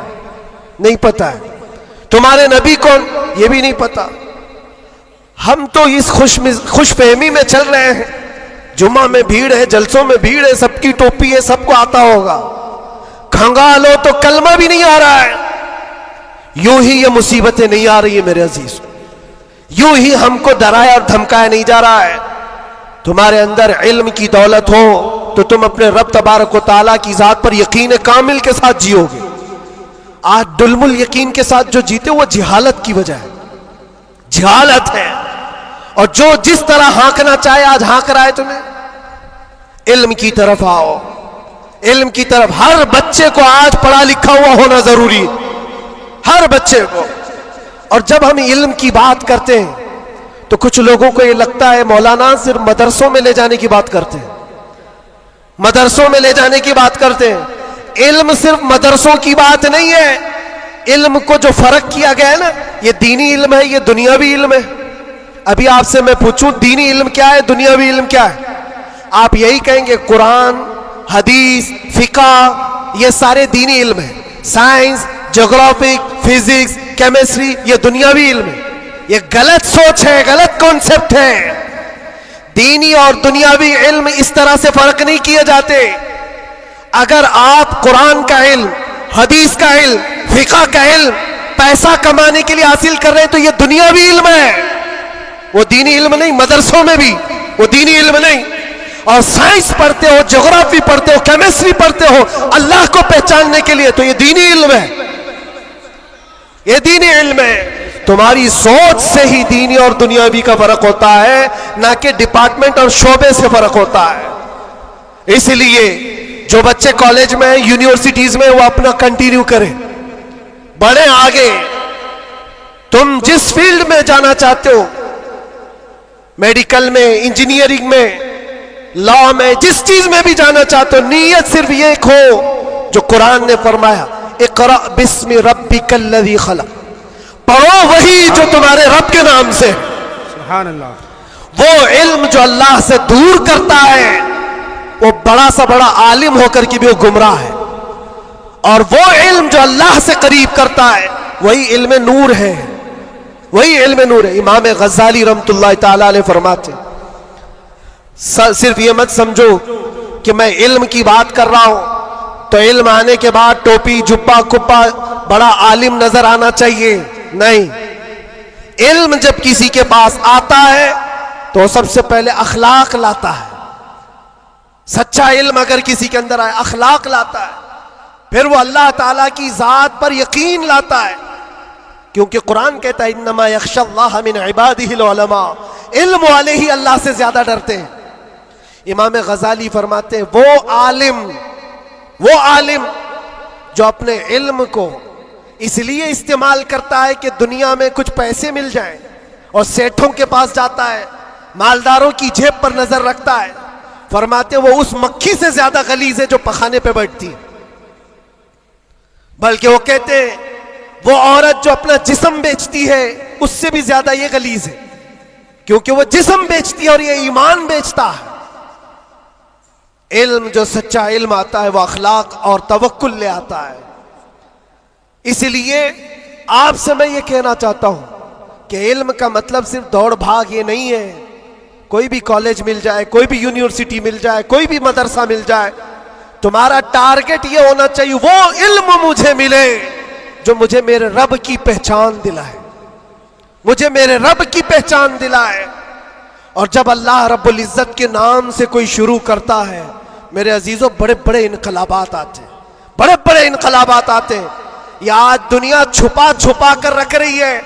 نہیں پتا ہے. تمہارے نبی کون، یہ بھی نہیں پتا. ہم تو اس خوش فہمی میں چل رہے ہیں جمعہ میں بھیڑ ہے، جلسوں میں بھیڑ ہے، سب کی ٹوپی ہے، سب کو آتا ہوگا. کھنگالو تو کلمہ بھی نہیں آ رہا ہے. یوں ہی یہ مصیبتیں نہیں آ رہی ہیں میرے عزیز، یوں ہی ہم کو ڈرایا اور دھمکایا نہیں جا رہا ہے. تمہارے اندر علم کی دولت ہو تو تم اپنے رب تبارک و تعالیٰ کی ذات پر یقین کامل کے ساتھ جیو گے. آج دلم الیقین کے ساتھ جو جیتے وہ جہالت کی وجہ ہے، جہالت ہے. اور جو جس طرح ہانکنا چاہے آج ہانک رہا ہے. تمہیں علم کی طرف آؤ، علم کی طرف. ہر بچے کو آج پڑھا لکھا ہوا ہونا ضروری ہے، ہر بچے کو. اور جب ہم علم کی بات کرتے ہیں تو کچھ لوگوں کو یہ لگتا ہے مولانا صرف مدرسوں میں لے جانے کی بات کرتے ہیں، مدرسوں میں لے جانے کی بات کرتے ہیں. علم صرف مدرسوں کی بات نہیں ہے. علم کو جو فرق کیا گیا ہے نا، یہ دینی علم ہے، یہ دنیاوی علم ہے. ابھی آپ سے میں پوچھوں دینی علم کیا ہے، دنیاوی علم کیا ہے؟ آپ یہی کہیں گے قرآن حدیث، فقہ، یہ سارے دینی علم ہیں. سائنس، جغرافی، فزکس، کیمسٹری، یہ دنیاوی علم ہے. یہ غلط سوچ ہے، غلط کانسیپٹ ہے. دینی اور دنیاوی علم اس طرح سے فرق نہیں کیے جاتے. اگر آپ قرآن کا علم، حدیث کا علم، فقہ کا علم پیسہ کمانے کے لیے حاصل کر رہے ہیں تو یہ دنیاوی علم ہے، وہ دینی علم نہیں. مدرسوں میں بھی وہ دینی علم نہیں. اور سائنس پڑھتے ہو، جغرافی پڑھتے ہو، کیمسٹری پڑھتے ہو اللہ کو پہچاننے کے لیے تو یہ دینی علم ہے، یہ دینی علم ہے. تمہاری سوچ سے ہی دینی اور دنیاوی کا فرق ہوتا ہے، نہ کہ ڈپارٹمنٹ اور شعبے سے فرق ہوتا ہے. اس لیے جو بچے کالج میں، یونیورسٹیز میں، وہ اپنا کنٹینیو کریں، بڑھیں آگے. تم جس فیلڈ میں جانا چاہتے ہو، میڈیکل میں، انجینئرنگ میں، لا میں، جس چیز میں بھی جانا چاہتے ہو، نیت صرف یہ ہو جو قرآن نے فرمایا، اقرأ بسم ربک الذی خلق، پڑھو وہی جو تمہارے رب کے نام سے. سبحان اللہ. وہ علم جو اللہ سے دور کرتا ہے وہ بڑا سا بڑا عالم ہو کر کے بھی وہ گمراہ ہے، اور وہ علم جو اللہ سے قریب کرتا ہے وہی علم نور ہے، وہی علم نور ہے. امام غزالی رحمۃ اللہ تعالی علیہ فرماتے صرف یہ مت سمجھو کہ میں علم کی بات کر رہا ہوں تو علم آنے کے بعد ٹوپی، جبہ، کپا، بڑا عالم نظر آنا چاہیے. نہیں، علم جب کسی کے پاس آتا ہے تو سب سے پہلے اخلاق لاتا ہے. سچا علم اگر کسی کے اندر آئے، اخلاق لاتا ہے، پھر وہ اللہ تعالیٰ کی ذات پر یقین لاتا ہے. کیونکہ قرآن کہتا ہے انما یخشی اللہ من عبادہ العلماء، علم والے ہی اللہ سے زیادہ ڈرتے ہیں. امام غزالی فرماتے ہیں وہ عالم جو اپنے علم کو اس لیے استعمال کرتا ہے کہ دنیا میں کچھ پیسے مل جائیں اور سیٹھوں کے پاس جاتا ہے، مالداروں کی جیب پر نظر رکھتا ہے، فرماتے وہ اس مکھی سے زیادہ غلیظ ہے جو پخانے پہ بیٹھتی ہے. بلکہ وہ کہتے ہیں وہ عورت جو اپنا جسم بیچتی ہے اس سے بھی زیادہ یہ غلیظ ہے، کیونکہ وہ جسم بیچتی ہے اور یہ ایمان بیچتا ہے. علم جو سچا علم آتا ہے وہ اخلاق اور توکل لے آتا ہے. اس لیے آپ سے میں یہ کہنا چاہتا ہوں کہ علم کا مطلب صرف دوڑ بھاگ یہ نہیں ہے. کوئی بھی کالج مل جائے، کوئی بھی یونیورسٹی مل جائے، کوئی بھی مدرسہ مل جائے، تمہارا ٹارگٹ یہ ہونا چاہیے وہ علم مجھے ملے جو مجھے میرے رب کی پہچان دلائے، مجھے میرے رب کی پہچان دلائے. اور جب اللہ رب العزت کے نام سے کوئی شروع کرتا ہے میرے عزیزوں، بڑے بڑے انقلابات آتے ہیں، بڑے بڑے انقلابات آتے ہیں. یہ آج دنیا چھپا چھپا کر رکھ رہی ہے.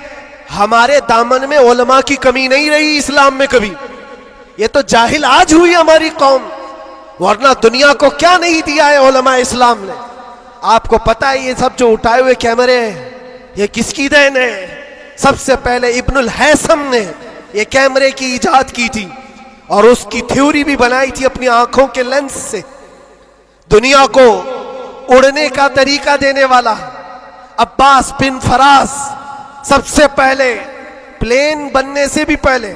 ہمارے دامن میں علماء کی کمی نہیں رہی اسلام میں کبھی. یہ تو جاہل آج ہوئی ہماری قوم، ورنہ دنیا کو کیا نہیں دیا ہے علماء اسلام نے. آپ کو پتا ہے یہ سب جو اٹھائے ہوئے کیمرے ہیں یہ کس کی دین ہے؟ سب سے پہلے ابن الہیثم نے یہ کیمرے کی ایجاد کی تھی اور اس کی تھیوری بھی بنائی تھی اپنی آنکھوں کے لینس سے. دنیا کو اڑنے کا طریقہ دینے والا عباس بن فراس سب سے پہلے پلین بننے سے بھی پہلے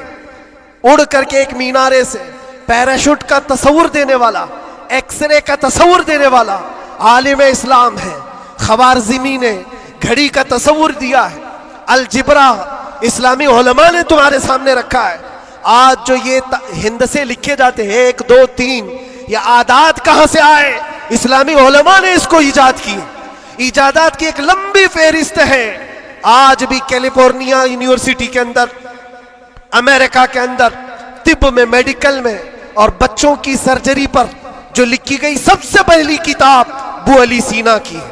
اڑ کر کے ایک مینارے سے پیراشوٹ کا تصور دینے والا، ایکس رے کا تصور دینے والا عالم اسلام ہے. خوارزمی نے گھڑی کا تصور دیا ہے. الجبرا اسلامی علماء نے تمہارے سامنے رکھا ہے. آج جو یہ ہند سے لکھے جاتے ہیں 1 2 3، یہ عادات کہاں سے آئے؟ اسلامی علماء نے اس کو ایجاد کی. ایجادات کی ایک لمبی فہرست ہے. آج بھی کیلیفورنیا یونیورسٹی کے اندر، امریکہ کے اندر طب میں، میڈیکل میں اور بچوں کی سرجری پر جو لکھی گئی سب سے پہلی کتاب ابو علی سینا کی ہے.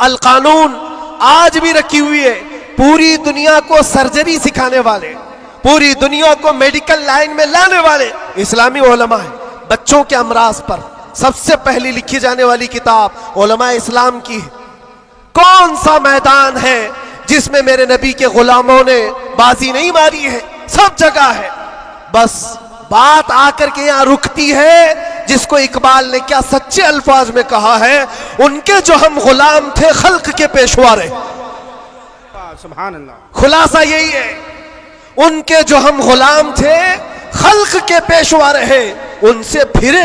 القانون آج بھی رکھی ہوئی ہے. پوری دنیا کو سرجری سکھانے والے، پوری دنیا کو میڈیکل لائن میں لانے والے اسلامی علماء ہیں. بچوں کے امراض پر سب سے پہلی لکھی جانے والی کتاب علماء اسلام کی ہے. کون سا میدان ہے جس میں میرے نبی کے غلاموں نے بازی نہیں ماری ہے؟ سب جگہ ہے. بس بات آ کر کے یہاں رکتی ہے جس کو اقبال نے کیا سچے الفاظ میں کہا ہے، ان کے جو ہم غلام تھے خلق کے پیشوا رہے. سبحان اللہ. خلاصہ یہی ہے، ان کے جو ہم غلام تھے خلق کے پیشوا رہے، ان سے پھرے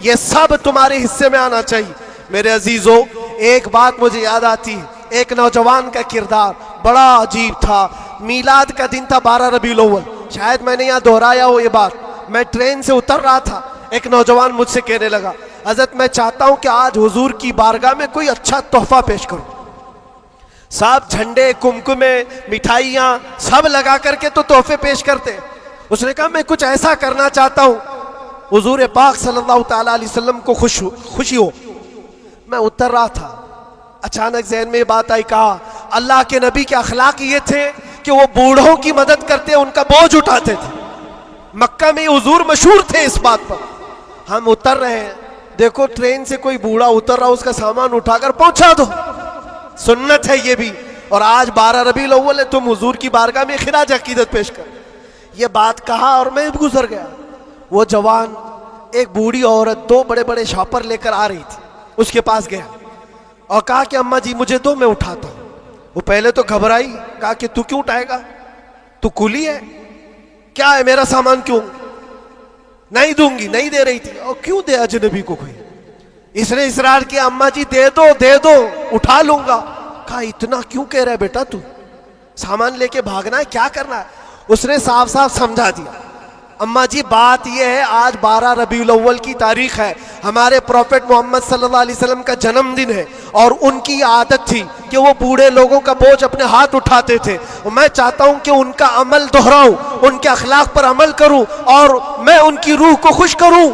یہ سب تمہارے حصے میں آنا چاہیے۔ میرے عزیزوں، ایک بات مجھے یاد آتی ہے، ایک نوجوان کا کردار بڑا عجیب تھا۔ میلاد کا دن تھا 12 ربیع الاول، شاید میں نے یہاں دہرایا ہو یہ بات۔ میں ٹرین سے اتر رہا تھا، ایک نوجوان مجھ سے کہنے لگا، حضرت میں چاہتا ہوں کہ آج حضور کی بارگاہ میں کوئی اچھا تحفہ پیش کروں۔ صاحب جھنڈے، کمکمے، مٹھائیاں سب لگا کر کے تو تحفے پیش کرتے۔ اس نے کہا میں کچھ ایسا کرنا چاہتا ہوں حضور پاک صلی اللہ تعالیٰ علیہ وسلم کو خوشی ہو۔ میں اتر رہا تھا، اچانک ذہن میں یہ بات آئی، کہا اللہ کے نبی کے اخلاق یہ تھے کہ وہ بوڑھوں کی مدد کرتے، ان کا بوجھ اٹھاتے تھے۔ مکہ میں حضور مشہور تھے اس بات پر۔ ہم اتر رہے ہیں، دیکھو ٹرین سے کوئی بوڑھا اتر رہا، اس کا سامان اٹھا کر پہنچا دو، سنت ہے یہ بھی۔ اور آج 12 ربیع الاول ہے، تم حضور کی بارگاہ میں خراج عقیدت پیش کر۔ یہ بات کہا اور میں گزر گیا۔ وہ جوان ایک بوڑھی عورت 2 بڑے بڑے شاپر لے کر آ رہی تھی، اس کے پاس گیا اور کہا کہ اماں جی مجھے دو، میں اٹھاتا ہوں۔ وہ پہلے تو گھبرائی، کہا کہ تو کیوں اٹھائے گا، تو کولی ہے کیا ہے، میرا سامان کیوں؟ نہیں دوں گی، نہیں دے رہی تھی۔ اور کیوں دے اجنبی کو کوئی؟ اس نے اصرار کیا، اماں جی دے دو دے دو، اٹھا لوں گا۔ کہا اتنا کیوں کہہ رہا ہے بیٹا، تو سامان لے کے بھاگنا ہے، کیا کرنا ہے؟ اس نے صاف صاف سمجھا دیا، اماں جی بات یہ ہے آج 12 ربیع الاول کی تاریخ ہے، ہمارے پروفٹ محمد صلی اللہ علیہ وسلم کا جنم دن ہے، اور ان کی عادت تھی کہ وہ بوڑھے لوگوں کا بوجھ اپنے ہاتھ اٹھاتے تھے، اور میں چاہتا ہوں کہ ان کا عمل دہراؤں، ان کے اخلاق پر عمل کروں اور میں ان کی روح کو خوش کروں۔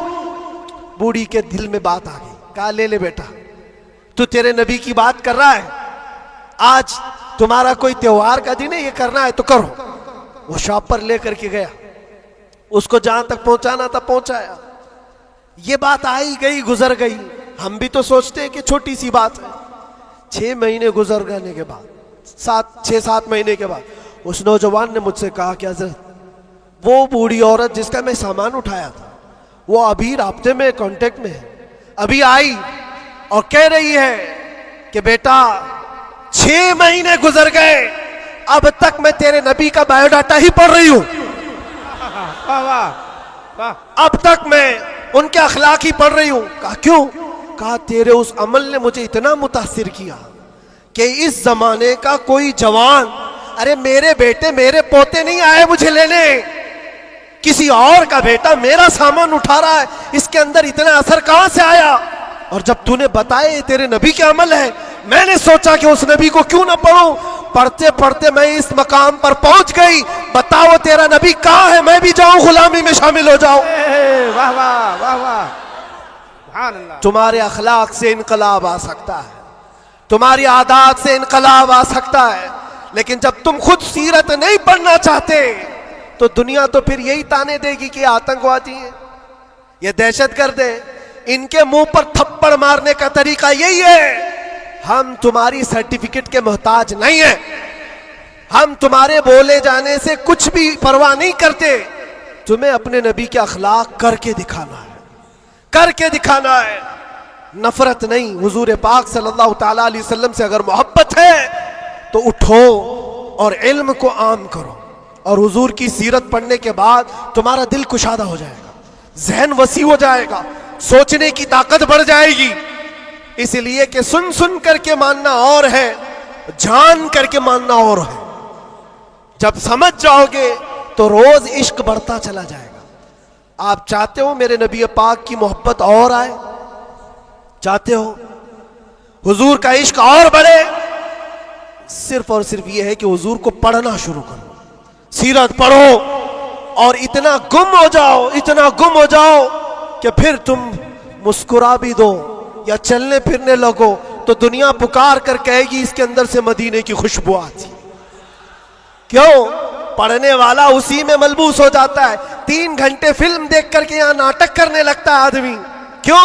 بوڑھی کے دل میں بات آ گئی، کہا لے لے بیٹا، تو تیرے نبی کی بات کر رہا ہے، آج تمہارا کوئی تہوار کا دن ہے، یہ کرنا ہے تو کرو۔ وہ شاپ پر لے کر کے گیا، اس کو جہاں تک پہنچانا تھا پہنچایا۔ یہ بات آئی گئی، گزر گئی۔ ہم بھی تو سوچتے ہیں کہ چھوٹی سی بات ہے۔ 6 مہینے گزر گنے کے بعد، 6-7 مہینے کے بعد اس نوجوان نے مجھ سے کہا کہ حضرت وہ بوڑھی عورت جس کا میں سامان اٹھایا تھا، وہ ابھی رابطے میں، کانٹیکٹ میں ہے، ابھی آئی اور کہہ رہی ہے کہ بیٹا 6 مہینے گزر گئے، اب تک میں تیرے نبی کا بایو ڈاٹا ہی پڑھ رہی ہوں، اب تک میں ان کے اخلاق ہی پڑھ رہی ہوں۔ کہا کیوں؟ کہا تیرے اس عمل نے مجھے اتنا متاثر کیا کہ اس زمانے کا کوئی جوان، ارے میرے بیٹے میرے پوتے نہیں آئے مجھے لینے، کسی اور کا بیٹا میرا سامان اٹھا رہا ہے، اس کے اندر اتنا اثر کہاں سے آیا؟ اور جب تو نے بتایا یہ تیرے نبی کے عمل ہے، میں نے سوچا کہ اس نبی کو کیوں نہ پڑھوں، پڑھتے پڑھتے میں اس مقام پر پہنچ گئی۔ بتاؤ تیرا نبی کہاں ہے، میں بھی جاؤں غلامی میں شامل ہو جاؤں۔ واہ واہ واہ واہ، سبحان اللہ۔ تمہارے اخلاق سے انقلاب آ سکتا ہے، تمہاری عادات سے انقلاب آ سکتا ہے، لیکن جب تم خود سیرت نہیں پڑھنا چاہتے تو دنیا تو پھر یہی تانے دے گی کہ یہ آتنکوادی ہیں، یہ دہشت گرد ہیں، ان کے منہ پر تھپڑ مارنے کا طریقہ یہی ہے۔ ہم تمہاری سرٹیفکیٹ کے محتاج نہیں ہیں، ہم تمہارے بولے جانے سے کچھ بھی پرواہ نہیں کرتے، تمہیں اپنے نبی کے اخلاق کر کے دکھانا ہے، کر کے دکھانا ہے، نفرت نہیں۔ حضور پاک صلی اللہ تعالیٰ علیہ وسلم سے اگر محبت ہے تو اٹھو اور علم کو عام کرو، اور حضور کی سیرت پڑھنے کے بعد تمہارا دل کشادہ ہو جائے گا، ذہن وسیع ہو جائے گا، سوچنے کی طاقت بڑھ جائے گی۔ اس لیے کہ سن سن کر کے ماننا اور ہے، جان کر کے ماننا اور ہے۔ جب سمجھ جاؤ گے تو روز عشق بڑھتا چلا جائے گا۔ آپ چاہتے ہو میرے نبی پاک کی محبت اور آئے؟ چاہتے ہو حضور کا عشق اور بڑھے؟ صرف اور صرف یہ ہے کہ حضور کو پڑھنا شروع کرو، سیرت پڑھو، اور اتنا گم ہو جاؤ، اتنا گم ہو جاؤ کہ پھر تم مسکرا بھی دو یا چلنے پھرنے لگو تو دنیا پکار کر کہے گی اس کے اندر سے مدینے کی خوشبو آتی۔ کیوں؟ پڑھنے والا اسی میں ملبوس ہو جاتا ہے۔ 3 گھنٹے فلم دیکھ کر کے یہاں ناٹک کرنے لگتا ہے آدمی، کیوں؟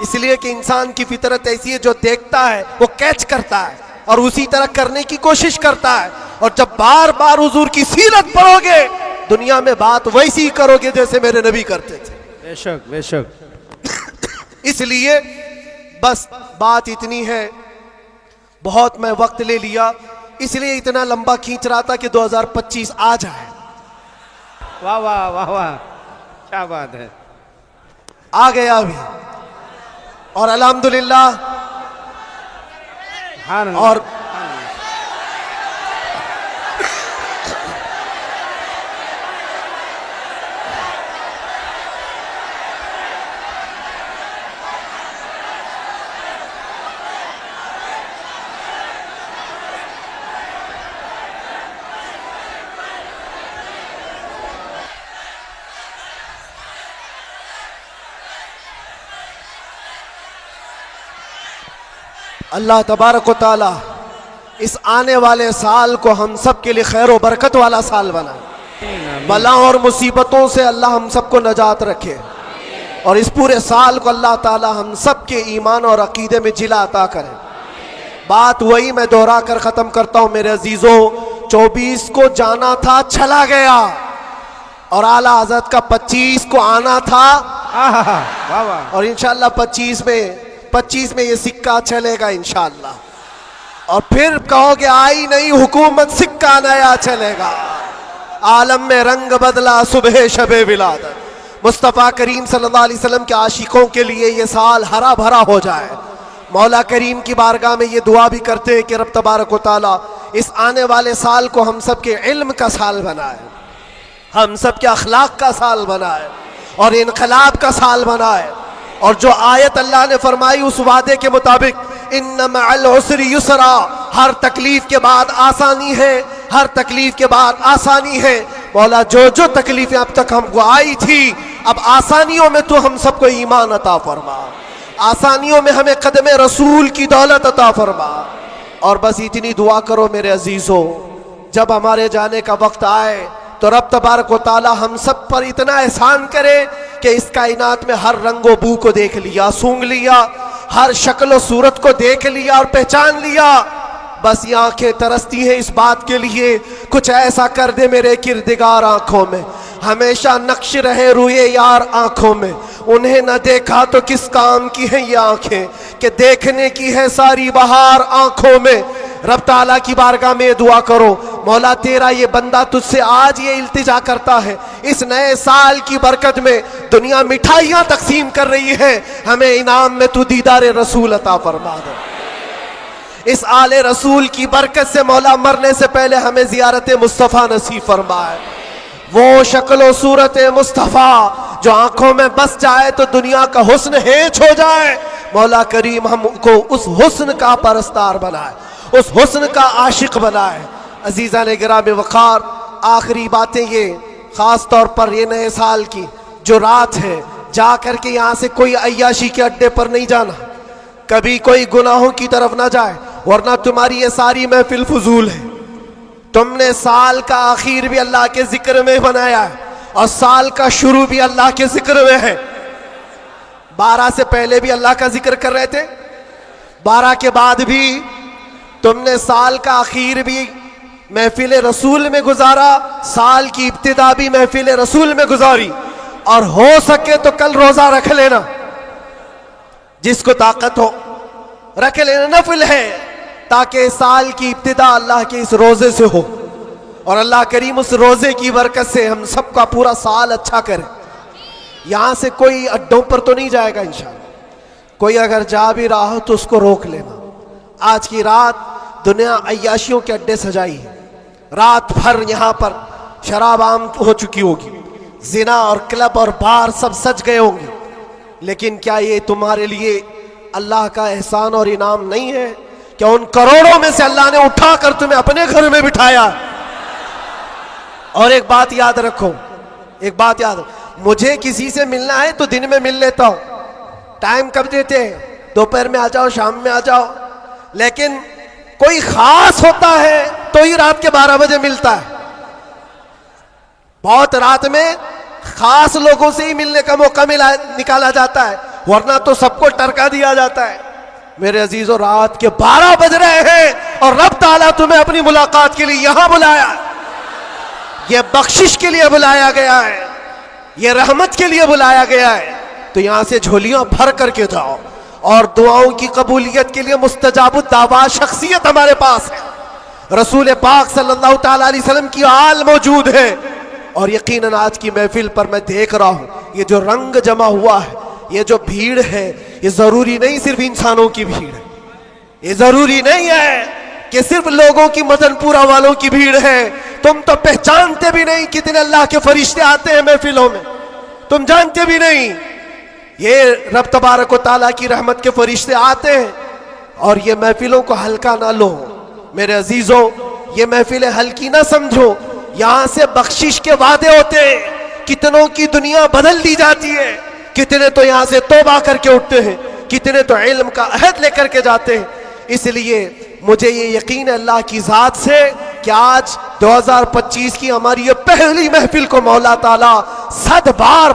اس لیے کہ انسان کی فطرت ایسی ہے، جو دیکھتا ہے وہ کیچ کرتا ہے اور اسی طرح کرنے کی کوشش کرتا ہے۔ اور جب بار بار حضور کی سیرت پڑھو گے دنیا میں بات ویسی ہی کرو گے جیسے میرے نبی کرتے تھے۔ بے شک بے شک۔ اس لیے بس بات اتنی ہے، بہت میں وقت لے لیا، اس لیے اتنا لمبا کھینچ رہا تھا کہ 2025 آ جائے۔ واہ واہ واہ واہ، کیا بات ہے۔ آ گیا ابھی۔ اور الحمدللہ اور اللہ تبارک و تعالی اس آنے والے سال کو ہم سب کے لیے خیر و برکت والا سال بنائے، بلاؤں اور مصیبتوں سے اللہ ہم سب کو نجات رکھے، اور اس پورے سال کو اللہ تعالی ہم سب کے ایمان اور عقیدے میں جلا عطا کرے۔ بات وہی میں دہرا کر ختم کرتا ہوں میرے عزیزوں، 24 کو جانا تھا چلا گیا، اور اعلیٰ حضرت کا 25 کو آنا تھا، اور انشاءاللہ 25 میں یہ سکہ چلے گا انشاءاللہ، اور پھر کہو گے آئی نہیں حکومت، سکہ نیا چلے گا۔ عالم میں رنگ بدلا صبح شب ولادت، مصطفیٰ کریم صلی اللہ علیہ وسلم کے عاشقوں کے لیے یہ سال ہرا بھرا ہو جائے۔ مولا کریم کی بارگاہ میں یہ دعا بھی کرتے ہیں کہ رب تبارک و تعالی اس آنے والے سال کو ہم سب کے علم کا سال بنائے، ہم سب کے اخلاق کا سال بنائے، اور انقلاب کا سال بنائے، اور جو آیت اللہ نے فرمائی اس وعدے کے مطابق ان مع العسر یسرا، ہر تکلیف کے بعد آسانی ہے، ہر تکلیف کے بعد آسانی ہے۔ مولا جو تکلیفیں اب تک ہم کو آئی تھی، اب آسانیوں میں تو ہم سب کو ایمان عطا فرما، آسانیوں میں ہمیں قدم رسول کی دولت عطا فرما، اور بس اتنی دعا کرو میرے عزیزوں، جب ہمارے جانے کا وقت آئے تو رب تبارک و تعالی ہم سب پر اتنا احسان کرے کہ اس کائنات میں ہر رنگ و بو کو دیکھ لیا، سونگ لیا، ہر شکل و صورت کو دیکھ لیا اور پہچان لیا۔ بس یہ آنکھیں ترستی ہیں اس بات کے لیے کچھ ایسا کر دے میرے کردگار آنکھوں میں، ہمیشہ نقش رہے روئے یار آنکھوں میں، انہیں نہ دیکھا تو کس کام کی ہیں یہ آنکھیں کہ دیکھنے کی ہے ساری بہار آنکھوں میں۔ رب تعالیٰ کی بارگاہ میں دعا کرو، مولا تیرا یہ بندہ تجھ سے آج یہ التجا کرتا ہے، اس نئے سال کی برکت میں دنیا مٹھائیاں تقسیم کر رہی ہے، ہمیں انعام میں تو دیدار رسول عطا فرما دے۔ اس آل رسول کی برکت سے مولا مرنے سے پہلے ہمیں زیارت مصطفیٰ نصیب فرمائے، وہ شکل و صورت مصطفیٰ جو آنکھوں میں بس جائے تو دنیا کا حسن ہیچ ہو جائے۔ مولا کریم ہم کو اس حسن کا پرستار بنائے، اس حسن کا عاشق بنائے۔ عزیزان گرامی وقار، آخری باتیں یہ، خاص طور پر یہ نئے سال کی جو رات ہے، جا کر کے یہاں سے کوئی عیاشی کے اڈے پر نہیں جانا، کبھی کوئی گناہوں کی طرف نہ جائے، ورنہ تمہاری یہ ساری محفل فضول ہے۔ تم نے سال کا آخر بھی اللہ کے ذکر میں بنایا ہے، اور سال کا شروع بھی اللہ کے ذکر میں ہے۔ 12 سے پہلے بھی اللہ کا ذکر کر رہے تھے، 12 کے بعد بھی تم نے سال کا آخر بھی محفل رسول میں گزارا، سال کی ابتدا بھی محفل رسول میں گزاری، اور ہو سکے تو کل روزہ رکھ لینا، جس کو طاقت ہو رکھ لینا، نفل ہے، تاکہ سال کی ابتدا اللہ کے اس روزے سے ہو، اور اللہ کریم اس روزے کی برکت سے ہم سب کا پورا سال اچھا کرے۔ یہاں سے کوئی اڈوں پر تو نہیں جائے گا انشاءاللہ، کوئی اگر جا بھی رہا ہو تو اس کو روک لینا۔ آج کی رات دنیا عیاشیوں کے اڈے سجائی ہے، رات بھر یہاں پر شراب عام ہو چکی ہوگی، زنا اور کلب اور بار سب سج گئے ہوں گے، لیکن کیا یہ تمہارے لیے اللہ کا احسان اور انعام نہیں ہے کہ ان کروڑوں میں سے اللہ نے اٹھا کر تمہیں اپنے گھر میں بٹھایا؟ اور ایک بات یاد رکھو، ایک بات یاد رکھو، مجھے کسی سے ملنا ہے تو دن میں مل لیتا ہوں، ٹائم کب دیتے ہیں؟ دوپہر میں آ جاؤ، شام میں آ جاؤ، لیکن کوئی خاص ہوتا ہے تو ہی رات کے 12 بجے ملتا ہے۔ بہت رات میں خاص لوگوں سے ہی ملنے کا موقع نکالا جاتا ہے، ورنہ تو سب کو ٹرکا دیا جاتا ہے۔ میرے عزیزو، رات کے 12 بج رہے ہیں اور رب تعالیٰ تمہیں اپنی ملاقات کے لیے یہاں بلایا، یہ بخشش کے لیے بلایا گیا ہے، یہ رحمت کے لیے بلایا گیا ہے، تو یہاں سے جھولیاں بھر کر کے جاؤ، اور دعاؤں کی قبولیت کے لیے مستجاب الدعوات شخصیت ہمارے پاس ہے، رسول پاک صلی اللہ تعالیٰ علیہ وسلم کی آل موجود ہے، اور یقیناً آج کی محفل پر میں دیکھ رہا ہوں یہ جو رنگ جمع ہوا ہے، یہ جو بھیڑ ہے یہ ضروری نہیں صرف انسانوں کی بھیڑ ہے، یہ ضروری نہیں ہے کہ صرف لوگوں کی مدن پورہ والوں کی بھیڑ ہے. تم تو پہچانتے بھی نہیں کتنے اللہ کے فرشتے آتے ہیں محفلوں میں، تم جانتے بھی نہیں. یہ رب تبارک و تعالیٰ کی رحمت کے فرشتے آتے ہیں، اور یہ محفلوں کو ہلکا نہ لو میرے عزیزوں، یہ محفلیں ہلکی نہ سمجھو. یہاں سے بخشش کے وعدے ہوتے ہیں، کتنوں کی دنیا بدل دی جاتی ہے، کتنے تو یہاں سے توبہ کر کے اٹھتے ہیں، کتنے تو علم کا عہد لے کر کے جاتے ہیں. اس لیے مجھے یہ یقین ہے اللہ کی ذات سے کہ آج 2025 کی ہماری یہ پہلی محفل کو مولا تعالیٰ 100 بار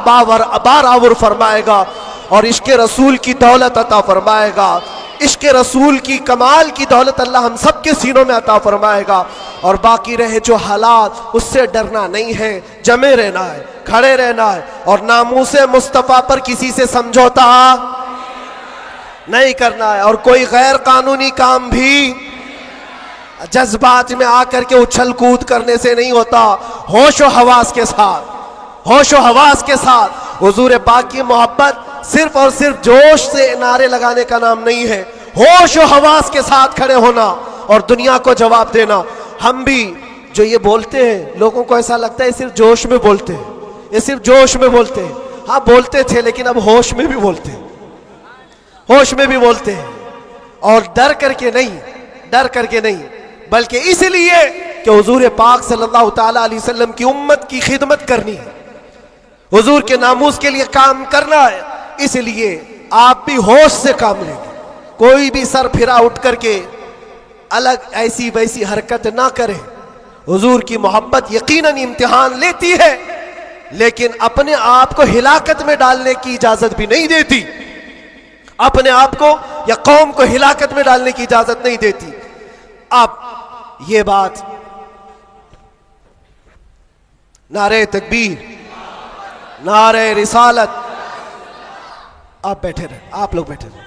بارآور فرمائے گا، اور عشق رسول کی دولت عطا فرمائے گا. عشق رسول کی کمال کی دولت اللہ ہم سب کے سینوں میں عطا فرمائے گا. اور باقی رہے جو حالات، اس سے ڈرنا نہیں ہے، جمے رہنا ہے، کھڑے رہنا ہے، اور ناموس مصطفیٰ پر کسی سے سمجھوتا نہیں کرنا ہے. اور کوئی غیر قانونی کام بھی جذبات میں آ کر کے اچھل کود کرنے سے نہیں ہوتا. ہوش و حواس کے ساتھ، ہوش و حواس کے ساتھ. حضور پاک کی محبت صرف اور صرف جوش سے نعرے لگانے کا نام نہیں ہے، ہوش و حواس کے ساتھ کھڑے ہونا اور دنیا کو جواب دینا. ہم بھی جو یہ بولتے ہیں، لوگوں کو ایسا لگتا ہے صرف جوش میں بولتے ہیں، یہ صرف جوش میں بولتے ہیں. ہاں بولتے تھے، لیکن اب ہوش میں بھی بولتے ہیں، ہوش میں بھی بولتے ہیں. اور ڈر کر کے نہیں، ڈر کر کے نہیں، بلکہ اس لیے کہ حضور پاک صلی اللہ تعالیٰ علیہ وسلم کی امت کی خدمت کرنی ہے، حضور کے ناموس کے لیے کام کرنا ہے. اس لیے آپ بھی ہوش سے کام لیں گے. کوئی بھی سر پھرا اٹھ کر کے الگ ایسی ویسی حرکت نہ کرے. حضور کی محبت یقیناً امتحان لیتی ہے، لیکن اپنے آپ کو ہلاکت میں ڈالنے کی اجازت بھی نہیں دیتی، اپنے آپ کو یا قوم کو ہلاکت میں ڈالنے کی اجازت نہیں دیتی. اب یہ بات، نعرہ تکبیر، نعرہ رسالت. آپ بیٹھے رہے، آپ لوگ بیٹھے رہے.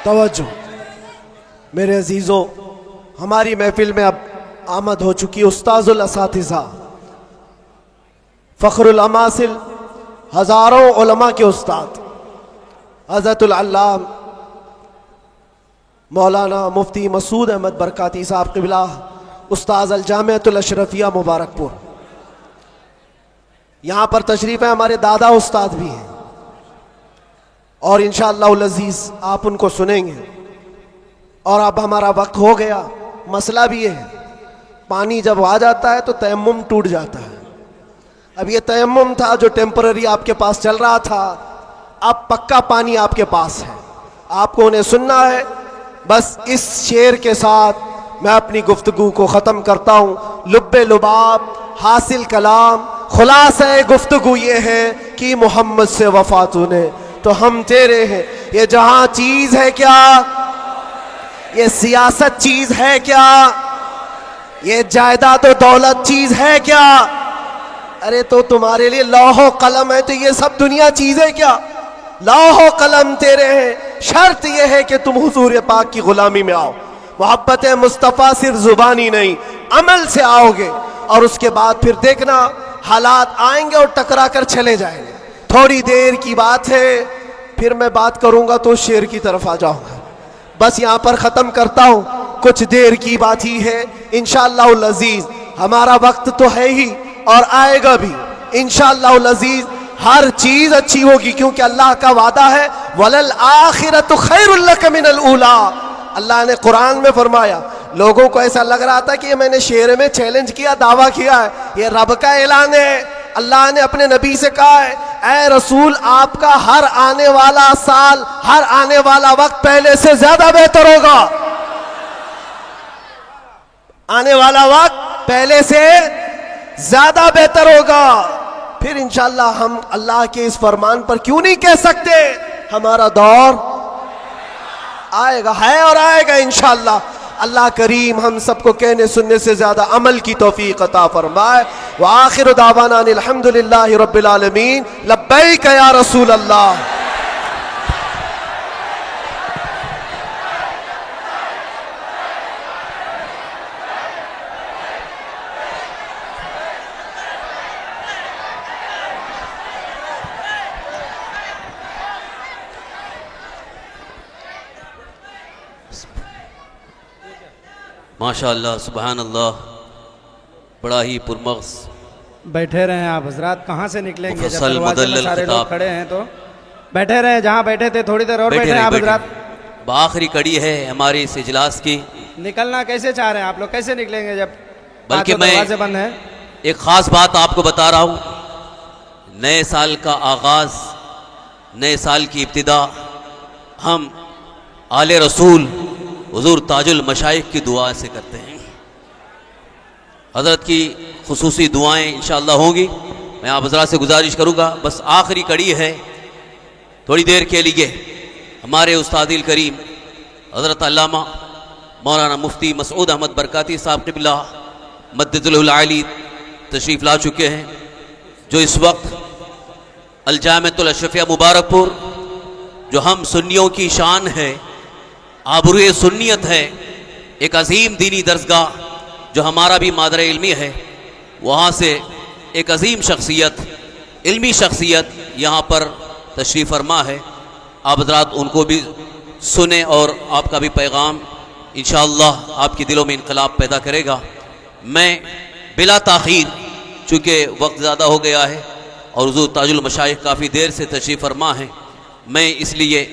توجہ میرے عزیزوں، ہماری محفل میں اب آمد ہو چکی استاذ الاساتذہ، فخر الاماثل، ہزاروں علماء کے استاد، حضرت العلام مولانا مفتی مسعود احمد برکاتی صاحب قبلہ، استاذ الجامعۃ الاشرفیہ مبارک پور. یہاں پر تشریف ہے ہمارے دادا استاد بھی ہیں، اور انشاءاللہ العزیز آپ ان کو سنیں گے. اور اب ہمارا وقت ہو گیا. مسئلہ بھی یہ ہے، پانی جب آ جاتا ہے تو تیمم ٹوٹ جاتا ہے. اب یہ تیمم تھا جو ٹیمپرری آپ کے پاس چل رہا تھا، اب پکا پانی آپ کے پاس ہے، آپ کو انہیں سننا ہے. بس اس شعر کے ساتھ میں اپنی گفتگو کو ختم کرتا ہوں. لب لباب حاصل کلام، خلاصہ گفتگو یہ ہے کہ محمد سے وفا تو نے تو ہم تیرے ہیں. یہ جہاں چیز ہے کیا، یہ سیاست چیز ہے کیا، یہ جائیداد و دولت چیز ہے کیا؟ ارے تو تمہارے لیے لوح و قلم ہے تو یہ سب دنیا چیزیں کیا؟ لوح و قلم تیرے ہیں، شرط یہ ہے کہ تم حضور پاک کی غلامی میں آؤ. محبت مصطفیٰ صرف زبانی نہیں، عمل سے آؤ گے، اور اس کے بعد پھر دیکھنا حالات آئیں گے اور ٹکرا کر چلے جائیں گے. تھوڑی دیر کی بات ہے، پھر میں بات کروں گا تو شعر کی طرف آ جاؤں گا. بس یہاں پر ختم کرتا ہوں، کچھ دیر کی بات ہی ہے. انشاءاللہ العزیز ہمارا وقت تو ہے ہی اور آئے گا بھی. انشاءاللہ العزیز ہر چیز اچھی ہوگی، کیونکہ اللہ کا وعدہ ہے وَلَلْآخِرَةُ خَيْرٌ لَكَ مِنَ الْأُولَىٰ. اللہ نے قرآن میں فرمایا. لوگوں کو ایسا لگ رہا تھا کہ یہ میں نے شعر میں چیلنج کیا، دعویٰ کیا ہے، یہ رب کا اعلان ہے. اللہ نے اپنے نبی سے کہا ہے اے رسول آپ کا ہر آنے والا سال ہر آنے والا وقت پہلے سے زیادہ بہتر ہوگا. آنے والا وقت پہلے سے زیادہ بہتر ہوگا. پھر انشاءاللہ ہم اللہ کے اس فرمان پر کیوں نہیں کہہ سکتے ہمارا دور آئے گا, ہے اور آئے گا انشاءاللہ. اللہ کریم ہم سب کو کہنے سننے سے زیادہ عمل کی توفیق عطا فرمائے. وآخر دعوانا ان الحمدللہ رب العالمین. لبیک یا رسول اللہ. ماشاء اللہ سبحان اللہ, بڑا ہی پرمغز. بیٹھے رہیں آپ حضرات, کہاں سے نکلیں گے؟ جب مفصل دروازے میں مدلل سارے لوگ خطاب. کھڑے ہیں تو بیٹھے رہیں, جہاں بیٹھے تھے تھوڑی دیر اور بیٹھے آپ حضرات. بآخری کڑی ہے ہماری اس اجلاس کی. نکلنا کیسے چاہ رہے ہیں آپ لوگ؟ کیسے نکلیں گے جب بلکہ میں دروازے بند ہیں؟ ایک خاص بات آپ کو بتا رہا ہوں. نئے سال کا آغاز, نئے سال کی ابتدا ہم آل رسول حضور تاج المشائخ کی دعا سے کرتے ہیں. حضرت کی خصوصی دعائیں انشاءاللہ ہوں گی. میں آپ حضرات سے گزارش کروں گا, بس آخری کڑی ہے, تھوڑی دیر کے لیے ہمارے استاد الکریم حضرت علامہ مولانا مفتی مسعود احمد برکاتی صاحب قبلہ مدد العالی تشریف لا چکے ہیں, جو اس وقت الجامعۃ الاشرفیہ مبارک پور, جو ہم سنیوں کی شان ہے, آبروئے سنیت ہے, ایک عظیم دینی درسگاہ جو ہمارا بھی مادر علمی ہے, وہاں سے ایک عظیم شخصیت, علمی شخصیت یہاں پر تشریف فرما ہے. آپ حضرات ان کو بھی سنیں اور آپ کا بھی پیغام انشاءاللہ آپ کے دلوں میں انقلاب پیدا کرے گا. میں بلا تاخیر, چونکہ وقت زیادہ ہو گیا ہے اور حضور تاج المشائخ کافی دیر سے تشریف فرما ہے, میں اس لیے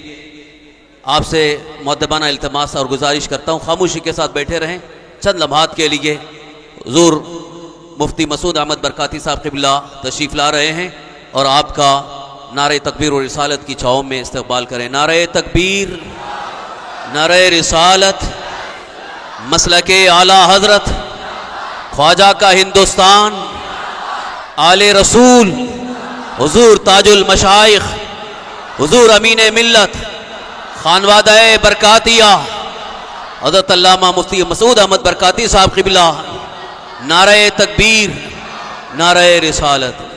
آپ سے مؤدبانہ التماس اور گزارش کرتا ہوں خاموشی کے ساتھ بیٹھے رہیں. چند لمحات کے لیے حضور مفتی مسعود احمد برکاتی صاحب قبلہ تشریف لا رہے ہیں اور آپ کا نعرہ تکبیر و رسالت کی چھاؤں میں استقبال کریں. نعرہ تکبیر, نعرہ رسالت, مسلک اعلیٰ حضرت خواجہ کا ہندوستان, آل رسول حضور تاج المشائخ, حضور امین ملت, خانوادہ برکاتیہ حضرت علامہ مفتی مسعود احمد برکاتی صاحب قبلہ. نعرہ تکبیر, نعرہ رسالت.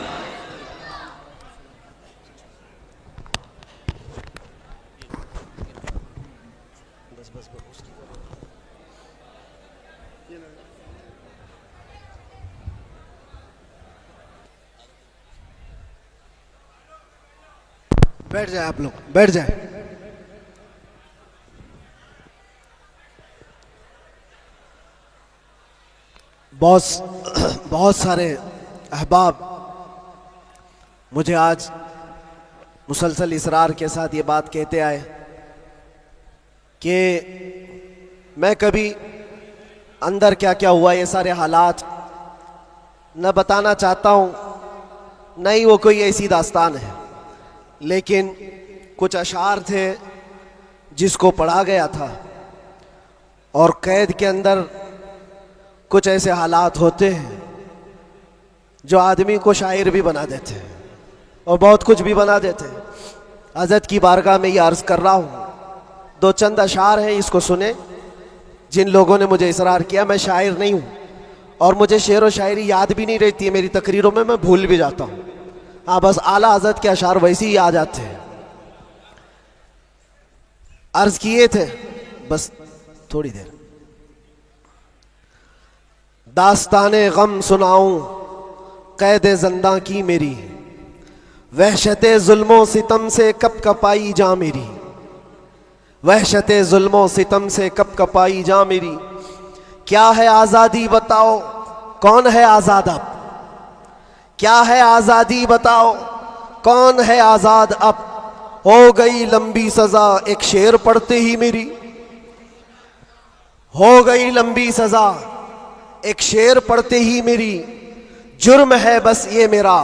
بیٹھ جائیں آپ لوگ, بیٹھ جائیں. بہت سارے احباب مجھے آج مسلسل اصرار کے ساتھ یہ بات کہتے آئے کہ میں کبھی اندر کیا کیا ہوا یہ سارے حالات نہ بتانا چاہتا ہوں, نہ ہی وہ کوئی ایسی داستان ہے, لیکن کچھ اشعار تھے جس کو پڑھا گیا تھا, اور قید کے اندر کچھ ایسے حالات ہوتے ہیں جو آدمی کو شاعر بھی بنا دیتے ہیں اور بہت کچھ بھی بنا دیتے ہیں. حضرت کی بارگاہ میں یہ عرض کر رہا ہوں, دو چند اشعار ہیں, اس کو سنیں. جن لوگوں نے مجھے اصرار کیا, میں شاعر نہیں ہوں اور مجھے شعر و شاعری یاد بھی نہیں رہتی ہے, میری تقریروں میں بھول بھی جاتا ہوں. ہاں بس اعلیٰ حضرت کے اشعار ویسے ہی آ جاتے ہیں. عرض کیے تھے, بس تھوڑی دیر. داستان غم سناؤں قید زنداں کی میری, وحشت ظلم و ستم سے کپ کپائی جاں میری, وحشت ظلم و ستم سے کپ کپائی جاں میری. کیا ہے آزادی بتاؤ, کون ہے آزاد اب, کیا ہے آزادی بتاؤ, کون ہے آزاد اب. ہو گئی لمبی سزا ایک شعر پڑھتے ہی میری, ہو گئی لمبی سزا ایک شعر پڑھتے ہی میری. جرم ہے بس یہ میرا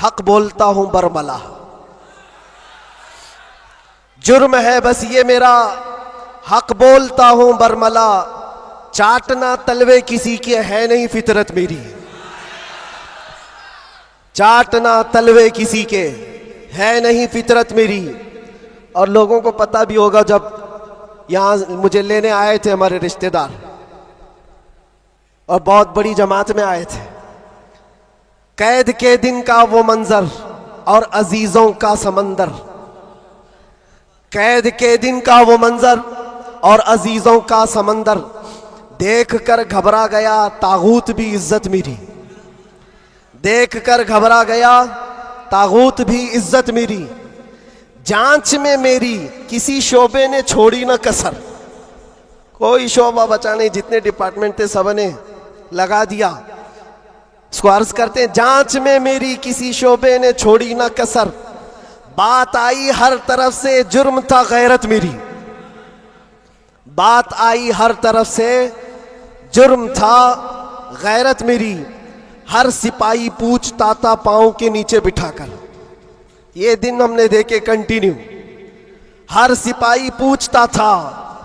حق بولتا ہوں برملا، جرم ہے بس یہ میرا حق بولتا ہوں برملا، چاٹنا تلوے کسی کے ہے نہیں فطرت میری، چاٹنا تلوے کسی کے ہے نہیں فطرت میری۔ اور لوگوں کو پتہ بھی ہوگا، جب یہاں مجھے لینے آئے تھے ہمارے رشتہ دار اور بہت بڑی جماعت میں آئے تھے، قید کے دن کا وہ منظر اور عزیزوں کا سمندر، قید کے دن کا وہ منظر اور عزیزوں کا سمندر، دیکھ کر گھبرا گیا طاغوت بھی عزت میری، دیکھ کر گھبرا گیا طاغوت بھی عزت میری، جانچ میں میری کسی شعبے نے چھوڑی نہ کسر، کوئی شعبہ بچا نہیں، جتنے ڈپارٹمنٹ تھے سب نے لگا دیا۔ اس کو عرض کرتے ہیں جانچ میں میری کسی شعبے نے چھوڑی نہ کسر، بات آئی ہر طرف سے جرم تھا غیرت میری، بات آئی ہر طرف سے جرم تھا غیرت میری، ہر سپاہی پوچھتا تھا پاؤں کے نیچے بٹھا کر، یہ دن ہم نے دیکھے کنٹینیو، ہر سپاہی پوچھتا تھا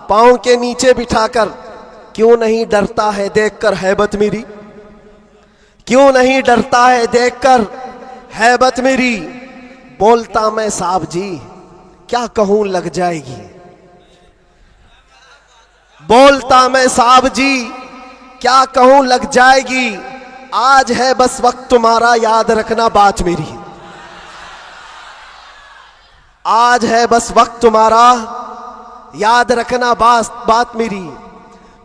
پاؤں کے نیچے بٹھا کر، کیوں نہیں ڈرتا ہے دیکھ کر ہیبت میری، کیوں نہیں ڈرتا ہے دیکھ کر ہیبت میری، بولتا میں صاحب جی کیا کہوں لگ جائے گی، بولتا میں صاحب جی کیا کہوں لگ جائے گی، آج ہے بس وقت تمہارا یاد رکھنا بات میری، آج ہے بس وقت تمہارا یاد رکھنا بات میری،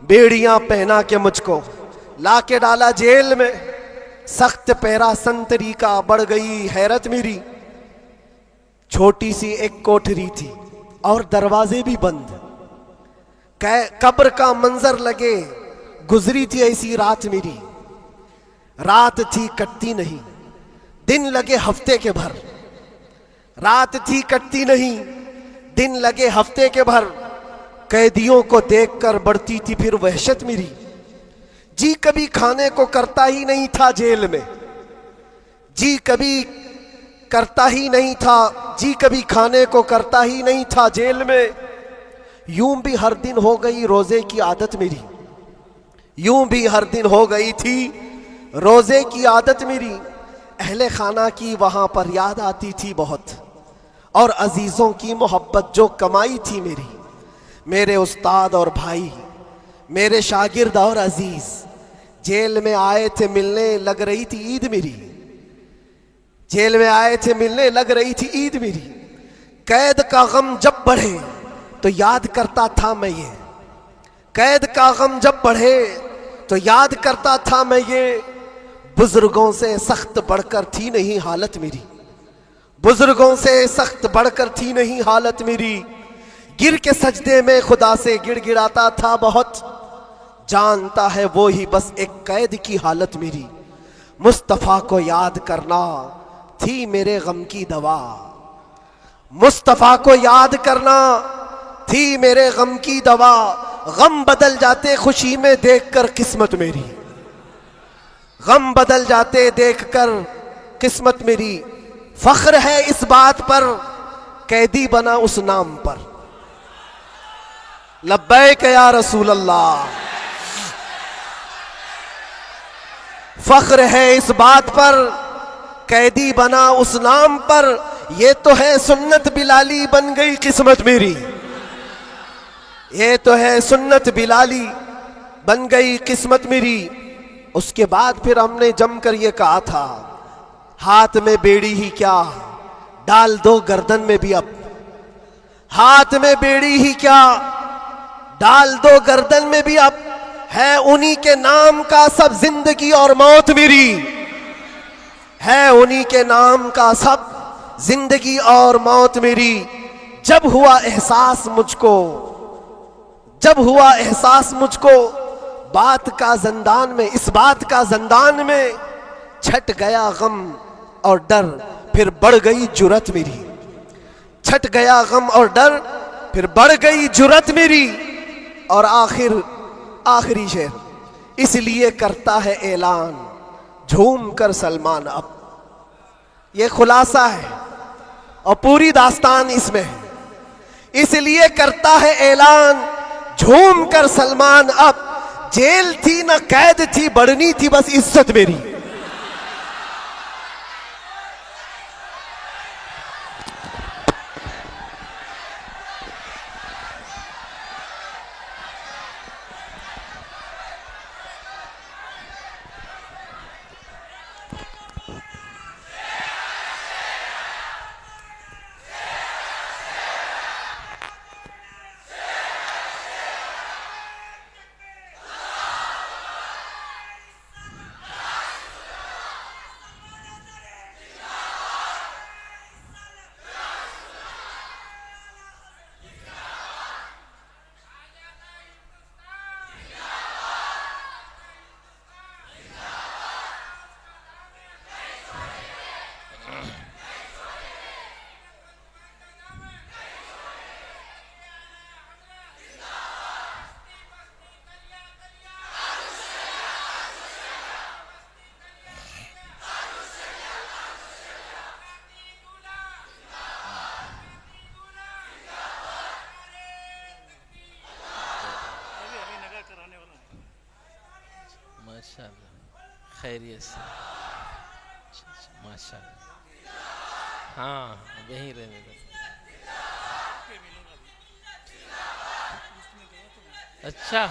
بیڑیاں پہنا کے مجھ کو لا کے ڈالا جیل میں، سخت پہرا سنتری کا بڑھ گئی حیرت میری، چھوٹی سی ایک کوٹھری تھی اور دروازے بھی بند، قبر کا منظر لگے گزری تھی ایسی رات میری، رات تھی کٹتی نہیں دن لگے ہفتے کے بھر، رات تھی کٹتی نہیں دن لگے ہفتے کے بھر، قیدیوں کو دیکھ کر بڑھتی تھی پھر وحشت میری، جی کبھی کھانے کو کرتا ہی نہیں تھا جیل میں، جی کبھی کرتا ہی نہیں تھا، جی کبھی کھانے کو کرتا ہی نہیں تھا جیل میں، یوں بھی ہر دن ہو گئی روزے کی عادت میری، یوں بھی ہر دن ہو گئی تھی روزے کی عادت میری، اہل خانہ کی وہاں پر یاد آتی تھی بہت، اور عزیزوں کی محبت جو کمائی تھی میری، میرے استاد اور بھائی، میرے شاگرد اور عزیز جیل میں آئے تھے ملنے لگ رہی تھی عید میری، جیل میں آئے تھے ملنے لگ رہی تھی عید میری، قید کا غم جب بڑھے تو یاد کرتا تھا میں یہ، قید کا غم جب بڑھے تو یاد کرتا تھا میں یہ، بزرگوں سے سخت بڑھ کر تھی نہیں حالت میری، بزرگوں سے سخت بڑھ کر تھی نہیں حالت میری، گر کے سجدے میں خدا سے گڑ گڑاتا تھا بہت، جانتا ہے وہی بس ایک قید کی حالت میری، مصطفیٰ کو یاد کرنا تھی میرے غم کی دوا، مصطفیٰ کو یاد کرنا تھی میرے غم کی دوا، غم بدل جاتے خوشی میں دیکھ کر قسمت میری، غم بدل جاتے دیکھ کر قسمت میری، فخر ہے اس بات پر قیدی بنا اس نام پر، لبیک یا رسول اللہ، فخر ہے اس بات پر قیدی بنا اس نام پر، یہ تو ہے سنت بلالی بن گئی قسمت میری، یہ تو ہے سنت بلالی بن گئی قسمت میری۔ اس کے بعد پھر ہم نے جم کر یہ کہا تھا، ہاتھ میں بیڑی ہی کیا ڈال دو گردن میں بھی، اب ہاتھ میں بیڑی ہی کیا ڈال دو گردن میں بھی، اب ہے انہی کے نام کا سب زندگی اور موت میری، ہے انہی کے نام کا سب زندگی اور موت میری۔ جب ہوا احساس مجھ کو، جب ہوا احساس مجھ کو بات کا زندان میں، اس بات کا زندان میں، چھٹ گیا غم اور ڈر پھر بڑھ گئی جرت میری، چھٹ گیا غم اور ڈر پھر بڑھ گئی جرت میری۔ اور آخری شعر، اس لیے کرتا ہے اعلان جھوم کر سلمان اب. یہ خلاصہ ہے اور پوری داستان اس میں ہے. اس لیے کرتا ہے اعلان جھوم کر سلمان اب. جیل تھی نہ قید تھی بڑھنی تھی بس عزت میری. ماشاءاللہ خیریت سے ماشاءاللہ. ہاں یہیں رہنے دو. اچھا